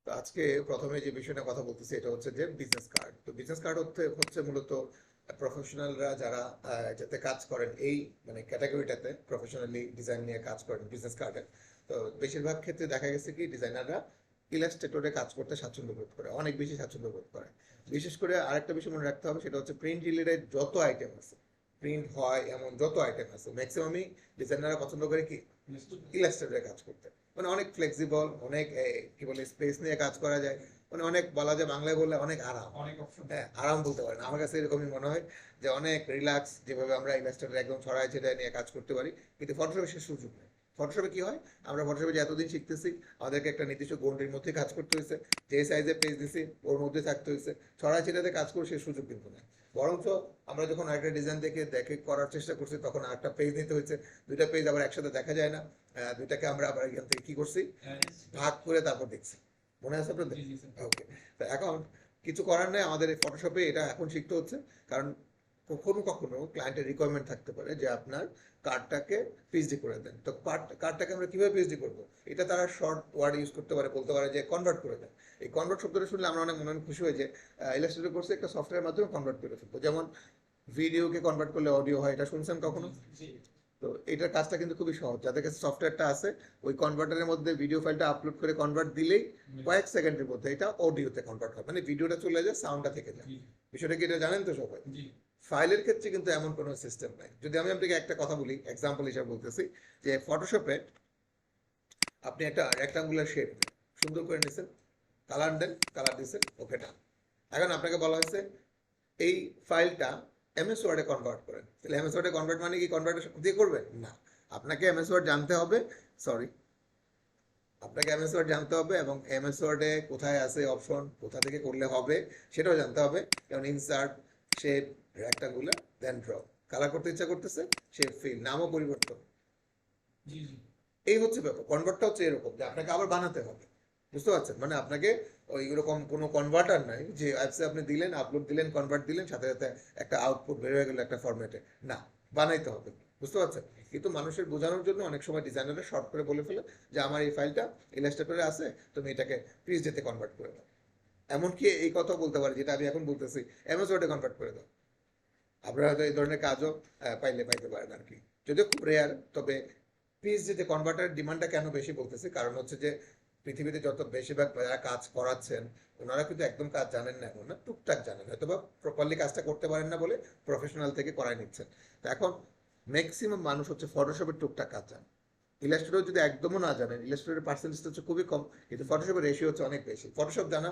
তো আজকে প্রথমে যে বিষয়টা কথা বলতেছি এটা হচ্ছে যে বিজনেস কার্ড। তো বিজনেস কার্ড হচ্ছে হচ্ছে মূলত প্রফেশনালরা যারা যাতে কাজ করেন এই মানে ক্যাটাগরিটাতে প্রফেশনালি ডিজাইন নিয়ে কাজ করেন বিজনেস কার্ডে। তো বেশিরভাগ ক্ষেত্রে দেখা গেছে কি ডিজাইনাররা ইলাস্ট্রেটরে কাজ করতে স্বাচ্ছন্দ্য বোধ করে, অনেক বেশি স্বাচ্ছন্দ্য বোধ করে। বিশেষ করে আরেকটা বিষয় মনে রাখতে হবে, সেটা হচ্ছে প্রিন্ট রিলেটেড যত আইটেম আছে, প্রিন্ট হয় এমন যত আইটেম আছে ম্যাক্সিমামই ডিজাইনাররা পছন্দ করে কি ইলাস্ট্রেটরে কাজ করতে। মানে অনেক ফ্লেক্সিবল, অনেক কি বলে স্পেস নিয়ে কাজ করা যায়। মানে অনেক বলা যায়, বাংলায় বললে অনেক আরাম, অনেক অপশন। হ্যাঁ, আরাম বলতে পারেন, আমার কাছে এরকমই মনে হয় যে অনেক রিল্যাক্স, যেভাবে আমরা ইলাস্ট্রেটর একদম ছড়ায় ছেড়ে নিয়ে কাজ করতে পারি। কিন্তু ফটোশপে সে সুযোগ নেই। ফটোশপে কি হয়, আমরা ফটোশপে যে এতদিন শিখতেছি আমাদেরকে একটা নির্দিষ্ট গন্ডির মধ্যে কাজ করতে হয়েছে, যে সাইজে পেজ দিছি ওর মধ্যে থাকতে হয়েছে, ছড়ায় ছেড়ে কাজ করে সে সুযোগ কিন্তু নেই। বরঞ্চ আমরা যখন আরেকটা ডিজাইন দেখে দেখে করার চেষ্টা করছি তখন আরেকটা পেজ নিতে হয়েছে, দুইটা পেজ আবার একসাথে দেখা যায় না। দুইটাকে আমরা আবার এখান থেকে কি করছি, ভাগ করে তারপর দেখছি। মনে আছে আপনাদের? ওকে। তো এখন কিছু করার নেই, আমাদের এই ফটোশপে এটা এখন শিখতে হচ্ছে। কারণ কখনো কখনো ক্লায়েন্টের রিকোয়ারমেন্ট থাকতে পারে যে আপনার কার্ডটাকে পিএইচডি করে দেন। তো কার্ডটাকে আমরা কিভাবে পিএইচডি করবো, এটা তারা শর্ট ওয়ার্ড ইউজ করতে পারে, বলতে পারে যে কনভার্ট করে দেন। এই কনভার্ট শব্দটা শুনলে আমরা অনেক মনে মনে খুশি হয়ে যে ইলাস্ট্রেটর কোর্সে একটা সফটওয়্যারের মাধ্যমে কনভার্ট করে ফেলবো। যেমন ভিডিওকে কনভার্ট করলে অডিও হয়, এটা শুনছেন কখনো? তো এটার কাজটা কিন্তু খুবই সহজ। যাদের কাছে সফটওয়্যারটা আছে, ওই কনভার্টারের মধ্যে ভিডিও ফাইলটা আপলোড করে কনভার্ট দিলেই কয়েক সেকেন্ডের মধ্যে এটা অডিওতে কনভার্ট হয়, মানে ভিডিওটা চলে যায়, সাউন্ডটা থেকে যায়। বিষয়টা কি এটা জানেন তো সবাই? ফাইলের ক্ষেত্রে কিন্তু এমন কোনো সিস্টেম নাই। যদি আমি আপনাকে একটা কথা বলি, এক্সাম্পল হিসেবে বলতেছি, যে ফটোশপে আপনি একটা রেক্টাঙ্গুলার শেপ সুন্দর করে নিছেন, কালার দেন, কালার দিচ্ছেন, ওকে ডান। এখন আপনাকে বলা হয়েছে এই ফাইলটা এমএস ওয়ার্ডে কনভার্ট করেন। তাহলে এমএস ওয়ার্ডে কনভার্ট মানে কি কনভার্ট দিয়ে করবেন না, আপনাকে এমএস ওয়ার্ড জানতে হবে। সরি, আপনাকে এমএস ওয়ার্ড জানতে হবে, এবং এমএস ওয়ার্ডে কোথায় আছে অপশন, কোথা থেকে করলে হবে সেটাও জানতে হবে। যেমন ইনসার্ট, শেপ, রেক্টাঙ্গুলার, দেন ড্র। কালার করতে ইচ্ছা করতেছে, শেপ ফিল, নামও পরিবর্তন। এই হচ্ছে ব্যাপার। কনভার্টটা হচ্ছে এরকম যে আপনাকে আবার বানাতে হবে। বুঝতে পারছেন? মানে আপনাকে ওই এরকম কোনো কনভার্টার নাই যে অ্যাপসে আপনি দিলেন, আপলোড দিলেন, কনভার্ট দিলেন, সাথে সাথে একটা আউটপুট বের হয়ে গেল একটা ফরম্যাটে। না, বানাইতে হবে। বুঝতে পারছেন? কিন্তু মানুষের বোঝানোর জন্য অনেক সময় ডিজাইনাররা শর্ট করে বলে ফেলে যে আমার এই ফাইলটা ইলাস্ট্রেটরে আছে, তুমি এটাকে পিএইচডিতে কনভার্ট করে দাও। এমনকি এই কথাও বলতে পারে, যেটা আমি এখন বলতেছি, এমএস ওয়ার্ডে কনভার্ট করে দাও। আপনারা হয়তো এই ধরনের কাজও পাইতে পারেন আর কি, যদিও খুব রেয়ার। তবে পিএইচডিতে কনভার্টার ডিমান্ডটা কেন বেশি বলতেছি, কারণ হচ্ছে যে পৃথিবীতে যত বেশিরভাগ যারা কাজ করাচ্ছেন ওনারা কিন্তু একদম কাজ জানেন না, এখন না, টুকটাক জানেন, হয়তো বা প্রপারলি কাজটা করতে পারেন না বলে প্রফেশনাল থেকে করাই নিচ্ছেন। তো এখন ম্যাক্সিমাম মানুষ হচ্ছে ফটোশপের টুকটাক কাজ জানে। ইলাস্ট্রেটর যদি একদমও না জানেন, ইলাস্ট্রেটরের পার্সেন্টেজ হচ্ছে খুবই কম, কিন্তু ফটোশপের রেশিও হচ্ছে অনেক বেশি। ফটোশপ জানা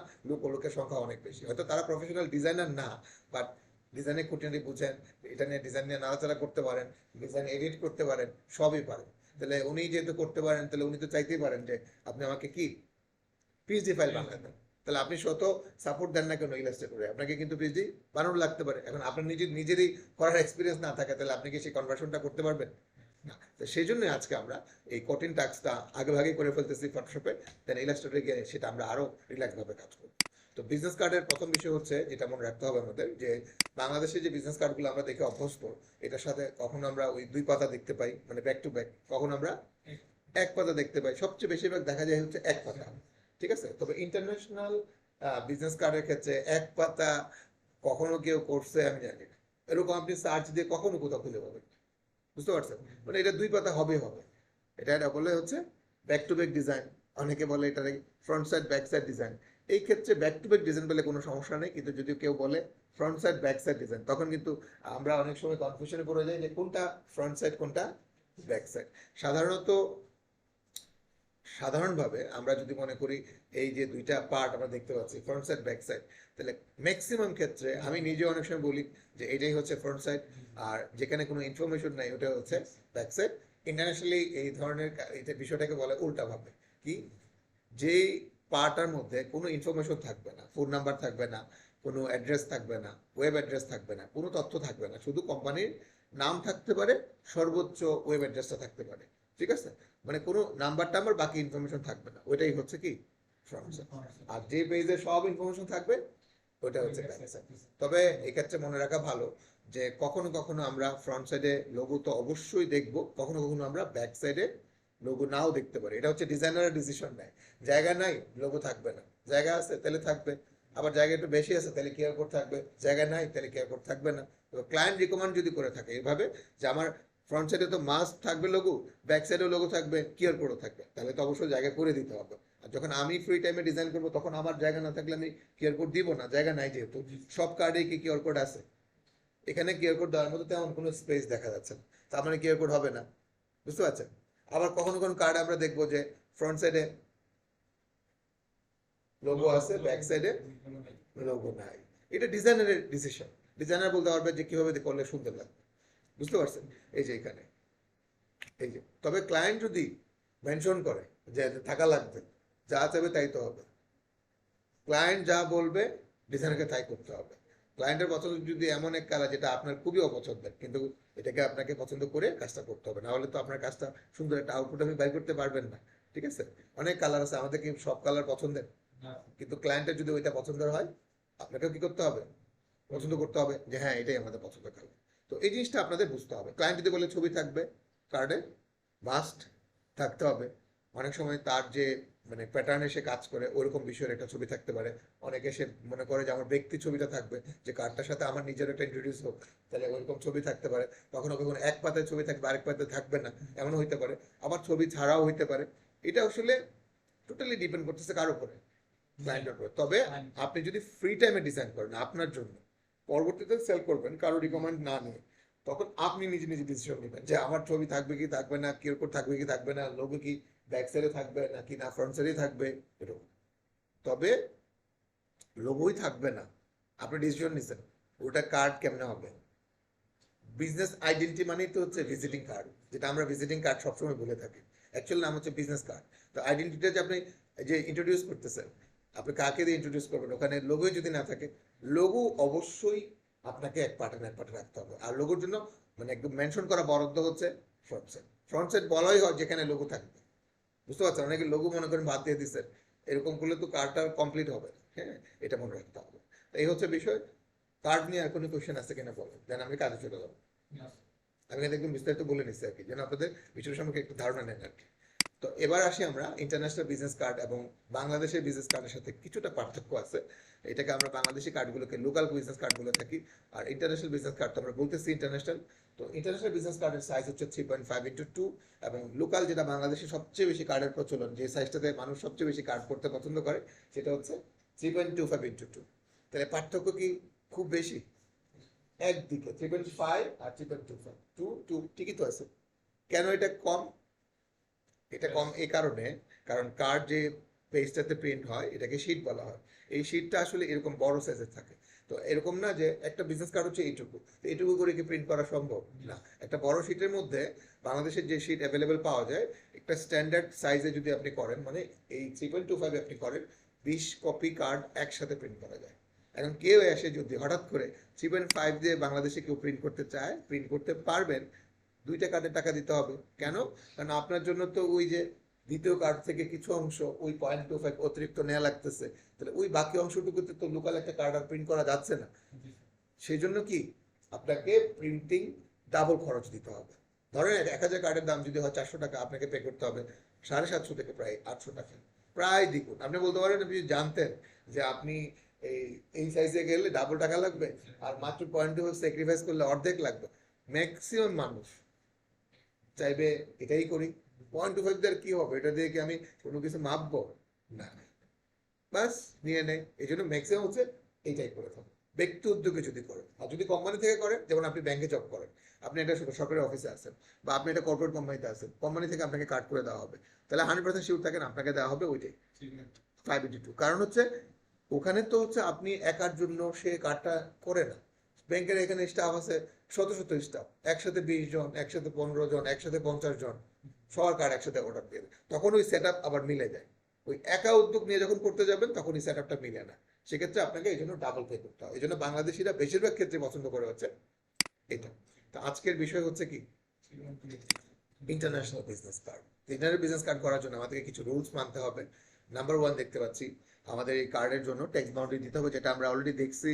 লোকের সংখ্যা অনেক বেশি। হয়তো তারা প্রফেশনাল ডিজাইনার না, বাট ডিজাইনের খুঁটিনাটি বুঝেন, এটা নিয়ে ডিজাইন নিয়ে নাড়াচাড়া করতে পারেন, ডিজাইন এডিট করতে পারেন, সবই পারেন। তাহলে উনি যেহেতু করতে পারেন, তাহলে উনি তো চাইতেই পারেন যে আপনি আমাকে কি পিএইচডি ফাইল বানায় দেন। তাহলে আপনি শত সাপোর্ট দেন না কেন ইলাস্ট্রেটরে, আপনাকে কিন্তু পিএইচডি বানানো লাগতে পারে। এখন আপনার নিজেরই করার এক্সপিরিয়েন্স না থাকে, তাহলে আপনি কি সেই কনভার্সনটা করতে পারবেন না? তো সেই জন্য আজকে আমরা এই কঠিন টাস্কটা আগে ভাগে করে ফেলতেছি ফটোশপে, দেন ইলাস্ট্রেটরে গিয়ে সেটা আমরা আরো রিল্যাক্স ভাবে কাজ করব। তো বিজনেস কার্ডের প্রথম বিষয় হচ্ছে, যেটা মনে রাখতে হবে আমাদের, যে বাংলাদেশে যে বিজনেস কার্ডগুলো আমরা দেখে অভ্যস্ত, এটার সাথে কখনো আমরা ওই দুই পাতা দেখতে পাই, মানে ব্যাক টু ব্যাক, কখনো আমরা এক পাতা দেখতে পাই, সবচেয়ে বেশিরভাগ দেখা যায় হচ্ছে এক পাতা। ঠিক আছে? তবে ইন্টারন্যাশনাল বিজনেস কার্ডের ক্ষেত্রে এক পাতা কখনো কেউ করছে আমি জানি না। এরকম আপনি সার্চ দিয়ে কখনো কোথাও খুঁজে পাবেন। বুঝতে পারছেন? মানে এটা দুই পাতা হবে হবে। এটা বলে হচ্ছে ব্যাক টু ব্যাক ডিজাইন। অনেকে বলে এটা front side back side design. এই ক্ষেত্রে ব্যাক টু ব্যাক ডিজাইন বলে কোনো সমস্যা নেই, কিন্তু যদি কেউ বলে front side back side design, তখন কিন্তু আমরা অনেক সময় কনফিউশনে পড়ে যাই যে কোনটা ফ্রন্ট সাইড কোনটা ব্যাক সাইড। সাধারণত সাধারণভাবে আমরা যদি মনে করি এই যে দুইটা পার্ট আমরা দেখতে পাচ্ছি, ফ্রন্ট সাইড ব্যাক সাইড, তাহলে ম্যাক্সিমাম ক্ষেত্রে আমি নিজে অনেক সময় বলি যে এটাই হচ্ছে ফ্রন্ট সাইড, আর যেখানে কোনো ইনফরমেশন নাই ওটা হচ্ছে ব্যাক সাইড। ইন্টারন্যাশনালি এই ধরনের এটা বিষয়টাকে বলে উল্টা ভাবে, কি, যেই পার্টার মধ্যে কোনো ইনফরমেশন থাকবে না, ফোন নাম্বার থাকবে না, কোনো অ্যাড্রেস থাকবে না, ওয়েব অ্যাড্রেস থাকবে না, কোনো তথ্য থাকবে না, শুধু কোম্পানির নাম থাকতে পারে, সর্বোচ্চ ওয়েব অ্যাড্রেসটা থাকতে পারে। ঠিক আছে? মানে কোনো নাম্বার টাম্বার বাকি ইনফরমেশন থাকবে না, ওইটাই হচ্ছে কি ফ্রন্ট সাইড। আর যে পেজে সব ইনফরমেশন থাকবে ওটা হচ্ছে ব্যাক সাইড। তবে এক্ষেত্রে মনে রাখা ভালো যে কখনো কখনো আমরা ফ্রন্ট সাইডে লোগো তো অবশ্যই দেখবো, কখনো কখনো আমরা ব্যাক সাইডে লোগো নাও দেখতে পারে। এটা হচ্ছে ডিজাইনারের ডিসিশন নেয়। জায়গা নাই, লোগো থাকবে না। জায়গা আছে তাহলে থাকবে, আবার জায়গা একটু বেশি আছে তাহলে কিউআর কোড থাকবে, জায়গা নাই তাহলে কিউআর কোড থাকবে না। তো ক্লায়েন্ট রিকমেন্ড যদি করে থাকে এভাবে যে আমার ফ্রন্ট সাইডে তো মাস্ট থাকবে লোগো, ব্যাক সাইডেও লোগো থাকবে, কিউআর কোডও থাকবে, তাহলে তো অবশ্যই জায়গা করে দিতে হবে। আর যখন আমি ফ্রি টাইমে ডিজাইন করবো তখন আমার জায়গা না থাকলে আমি কিউআর কোড দিব না, জায়গা নাই যেহেতু। সব কার্ডে কি কিউআর কোড আছে? এখানে কিউআর কোড দেওয়ার মতো তেমন কোনো স্পেস দেখা যাচ্ছে না, তার মানে কিউআর কোড হবে না। বুঝতে পারছেন? আবার কখনো কোনো কার্ড আমরা দেখবো যে ফ্রন্ট সাইডে লোগো আছে, ব্যাক সাইডে লোগো নাই। এটা ডিজাইনারের ডিসিশন। ডিজাইনার বলতে পারবে যে কিভাবে করলে সুন্দর লাগবে। বুঝতে পারছেন? এই যে এখানে এই যে, তবে ক্লায়েন্ট যদি মেনশন করে যে থাকা লাগবে, যা চাইবে তাই তো হবে। ক্লায়েন্ট যা বলবে ডিজাইনারকে তাই করতে হবে। ক্লায়েন্টের পছন্দ যদি এমন এক কালার যেটা আপনার খুবই অপছন্দের, কিন্তু এটাকে আপনাকে পছন্দ করে কাজটা করতে হবে, না হলে তো আপনার কাজটা সুন্দর একটা আউটপুট আপনি বের করতে পারবেন না। ঠিক আছে? অনেক কালার আছে, আমাদের কি সব কালার পছন্দের? কিন্তু ক্লায়েন্টের যদি ওইটা পছন্দের হয়, আপনাকেও কি করতে হবে? পছন্দ করতে হবে যে হ্যাঁ এটাই আমাদের পছন্দের কালার। তো এই জিনিসটা আপনাদের বুঝতে হবে। ক্লায়েন্ট যদি বলে ছবি থাকবে কার্ডে, মাস্ট থাকতে হবে। অনেক সময় তার যে মানে প্যাটার্নে সে কাজ করে ওইরকম বিষয়ের একটা ছবি থাকতে পারে। অনেকে সে মনে করে যে আমার ব্যক্তি ছবিটা থাকবে, যে কার্ডটার সাথে আমার নিজের একটা ইন্ট্রোডিউস হোক, তাহলে ওইরকম ছবি থাকতে পারে। কখনো কখনো এক পাতায় ছবি থাকবে, আরেক পাতায় থাকবে না, এমনও হইতে পারে। আবার ছবি ছাড়াও হইতে পারে। এটা আসলে টোটালি ডিপেন্ড করতেছে কার উপরে, ক্লায়েন্টের উপরে। তবে আপনি যদি ফ্রি টাইমে ডিজাইন করেন আপনার জন্য, পরবর্তীতে সেল করবেন কারো রিকমেন্ড না নিয়ে, তখন আপনি নিজে নিজে ডিসিশন নেবেন যে আমার ছবি থাকবে কি থাকবে না, কিউআর কোড থাকবে কি থাকবে না, লোগো কি ব্যাক সাইডে থাকবে নাকি না ফ্রন্ট সাইডে থাকবে, এরকম। তবে লোগোই থাকবে না, আপনি ডিসিশন নিছেন, ওটা কার্ড কেমনে হবে? বিজনেস আইডেন্টি মানেই তো হচ্ছে ভিজিটিং কার্ড, যেটা আমরা ভিজিটিং কার্ড সবসময় বলে থাকি। অ্যাকচুয়াল নাম হচ্ছে বিজনেস কার্ড। তো আইডেন্টিটা যে আপনি যে ইন্ট্রোডিউস করতেছেন, আপনি কাকে দিয়ে ইন্ট্রোডিউস করবেন? ওখানে লোগোই যদি না থাকে, লোগো অবশ্যই আপনাকে এক পার্টে না এক পার্টে রাখতে হবে। আর লোগোর জন্য মানে একদম মেনশন করা বরাদ্দ হচ্ছে ফ্রন্ট সাইড। ফ্রন্ট সাইড বলাই হয় যেখানে লোগো থাকবে। বুঝতে পারছেন? অনেকে লোগো মনে করেন বাদ দিয়ে দিচ্ছেন, এরকম করলে তো কার্ডটা কমপ্লিট হবে না। হ্যাঁ, এটা মনে রাখতে হবে। তো এই হচ্ছে বিষয়। কার্ড নিয়ে আর কোনো কোয়েশ্চেন আছে কিনা বলেন, দেন আমি কাজে চলে যাবো। আমি কিন্তু একদম বিস্তারিত বলে নিচ্ছি আর কি, যেন আপনাদের বিষয় সম্পর্কে একটু ধারণা নেন আর কি। তো এবার আসি আমরা ইন্টারন্যাশনাল বিজনেস কার্ড এবং বাংলাদেশের বিজনেস কার্ডের সাথে কিছুটা পার্থক্য আছে। এটাকে আমরা বাংলাদেশি কার্ডগুলোকে লোকাল বিজনেস কার্ড বলে থাকি, আর ইন্টারন্যাশনাল বিজনেস কার্ড তো আমরা বলতেছি ইন্টারন্যাশনাল। তো ইন্টারন্যাশনাল বিজনেস কার্ডের সাইজ হচ্ছে 3.5x2, এবং লোকাল যেটা বাংলাদেশে সবচেয়ে বেশি কার্ডের প্রচলন, যে সাইজটাতে মানুষ সবচেয়ে বেশি কার্ড করতে পছন্দ করে, সেটা হচ্ছে 3.25x2। তাহলে পার্থক্য কি খুব বেশি? একদিকে 3.5 আর 3.25, টু টু ঠিকই তো আছে। কেন এটা কম? এটা কম এই কারণে, কারণ কার্ড যে পেজটাতে প্রিন্ট হয় এটাকে শীট বলা হয়। এই শীটটা আসলে এরকম বড় সাইজের থাকে। তো এরকম না যে একটা বিজনেস কার্ড হচ্ছে এইটুকু, তো এইটুকু করে কি প্রিন্ট করা সম্ভব না। একটা বড় শীটের মধ্যে বাংলাদেশের যে শীট অ্যাভেলেবেল পাওয়া যায়, একটা স্ট্যান্ডার্ড সাইজে যদি আপনি করেন, মানে এই 3.25 আপনি করেন, 20 কপি কার্ড একসাথে প্রিন্ট করা যায়। এখন কেউ এসে যদি হঠাৎ করে 3.5 দিয়ে বাংলাদেশে কেউ প্রিন্ট করতে চায়, প্রিন্ট করতে পারবেন, 2টা কার্ডের টাকা দিতে হবে। কেন? কারণ আপনার জন্য তো ওই যে দ্বিতীয় কার্ড থেকে কিছু অংশ ওই 0.25 অতিরিক্ত নেওয়া লাগতেছে, তাহলে ওই বাকি অংশটুকুতে তো লোকাল একটা কার্ড আর প্রিন্ট করা যাচ্ছে না। সেই জন্য কি আপনাকে প্রিন্টিং ডাবল খরচ দিতে হবে। ধরেন 1000 কার্ডের দাম যদি হয় 400 টাকা, আপনাকে পে করতে হবে 750 থেকে প্রায় 800 টাকা, প্রায় দ্বিগুণ। আপনি বলতে পারেন আপনি যদি জানতেন যে আপনি এই এই সাইজে গেলে ডাবল টাকা লাগবে, আর মাত্র 0.25 স্যাক্রিফাইস করলে অর্ধেক লাগবে। ম্যাক্সিমাম মানুষ চাইবে এটাই করি। 0.25 দিয়ে কি হবে? এটা দিয়ে কি আমি কোনো কিছু মাপবো? না, বাস নিয়ে নেয়। এই জন্য ম্যাক্সিমাম হচ্ছে এইটাই করে থাকে। ব্যক্তি উদ্যোগে যদি করেন, আর যদি কোম্পানি থেকে করেন, যেমন আপনি ব্যাংকে জব করেন, আপনি একটা সরকারি অফিসে আছেন, বা আপনি একটা কর্পোরেট কোম্পানিতে আছেন, কোম্পানি থেকে আপনাকে কার্ড করে দেওয়া হবে, তাহলে 100% শিওর থাকেন আপনাকে দেওয়া হবে ওইটাই 582। কারণ হচ্ছে ওখানে তো হচ্ছে আপনি একার জন্য সে কার্ডটা করে না। ব্যাংকের এখানে স্টাফ আছে শত শত স্টাফ, একসাথে 20 জন, একসাথে 15 জন, একসাথে 50 জন, সবার কার্ড একসাথে অর্ডার দিয়ে দেয়। তখন ওই সেট আবার মিলে যায়। ওই একা উদ্যোগ নিয়ে যখন করতে যাবেন তখন এই সেট আপটা মিলে না। সেক্ষেত্রে আপনাকে এই জন্য ডাবল পে করতে হয়। এই জন্য বাংলাদেশিরা বেশিরভাগ ক্ষেত্রে পছন্দ করে হচ্ছে এটা। তো আজকের বিষয় হচ্ছে কি, international business card. International business card করার জন্য আমাদেরকে কিছু রুলস মানতে হবে। নাম্বার 1 দেখতে পাচ্ছি, আমাদের এই কার্ডের জন্য টেক্সট বাউন্ডারি দিতে হবে, যেটা আমরা অলরেডি দেখছি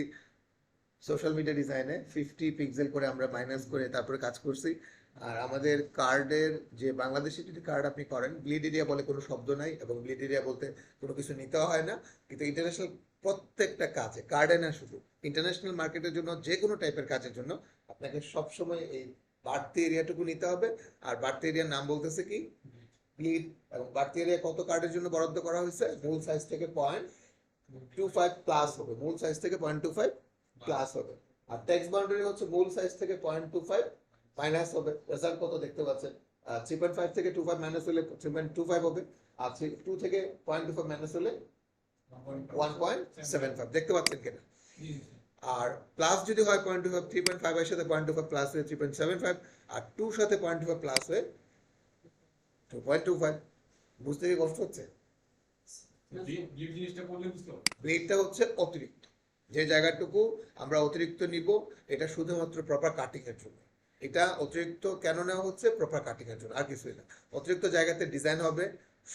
সোশ্যাল মিডিয়া ডিজাইনে 50 পিক্সেল করে আমরা মাইনাস করে তারপরে কাজ করছি। আর আমাদের কার্ডের যে বাংলাদেশে যদি কার্ড আপনি করেন, ব্লিড এরিয়া বলে কোনো শব্দ নাই, এবং ব্লিড এরিয়া বলতে কোনো কিছু নিতে হয় না। কিন্তু ইন্টারন্যাশনাল প্রত্যেকটা কাজে, কার্ডে না শুধু, ইন্টারন্যাশনাল মার্কেটের জন্য যে কোনো টাইপের কাজের জন্য আপনাকে সবসময় এই বাড়তি এরিয়াটুকু নিতে হবে। আর বাড়তি এরিয়ার নাম বলতেছে কি? ব্লিড। এবং বাড়তি এরিয়া কত কার্ডের জন্য বরাদ্দ করা হয়েছে? মূল সাইজ থেকে 0.25 প্লাস হবে, মূল সাইজ থেকে 0.25 প্লাস হবে। আর ট্যাক্স বাউন্ডারি হচ্ছে মূল সাইজ থেকে 0.25 মাইনাস হবে। রেজাল্ট কত দেখতে পাচ্ছেন? 3.5 থেকে 2.5 মাইনাস হলে 3.25 হবে। আর 2 থেকে 0.25 মাইনাস হলে 1.75 দেখতে পাচ্ছেন কিনা? আর প্লাস যদি হয় 0.25, 3.5 এর সাথে 0.25 প্লাস হয়ে 3.75, আর 2 সাথে 0.25 প্লাস হয়ে 2.25। বুঝতে কি কষ্ট হচ্ছে? ব্লেডটা হচ্ছে অতিরিক্ত, যে জায়গাটুকু আমরা অতিরিক্ত নিব, এটা শুধুমাত্র প্রপার কাটিং এর জন্য। এটা অতিরিক্ত কেন নেওয়া হচ্ছে? প্রপার কাটিং এর জন্য, আর কিছুই না। অতিরিক্ত জায়গাতে ডিজাইন হবে,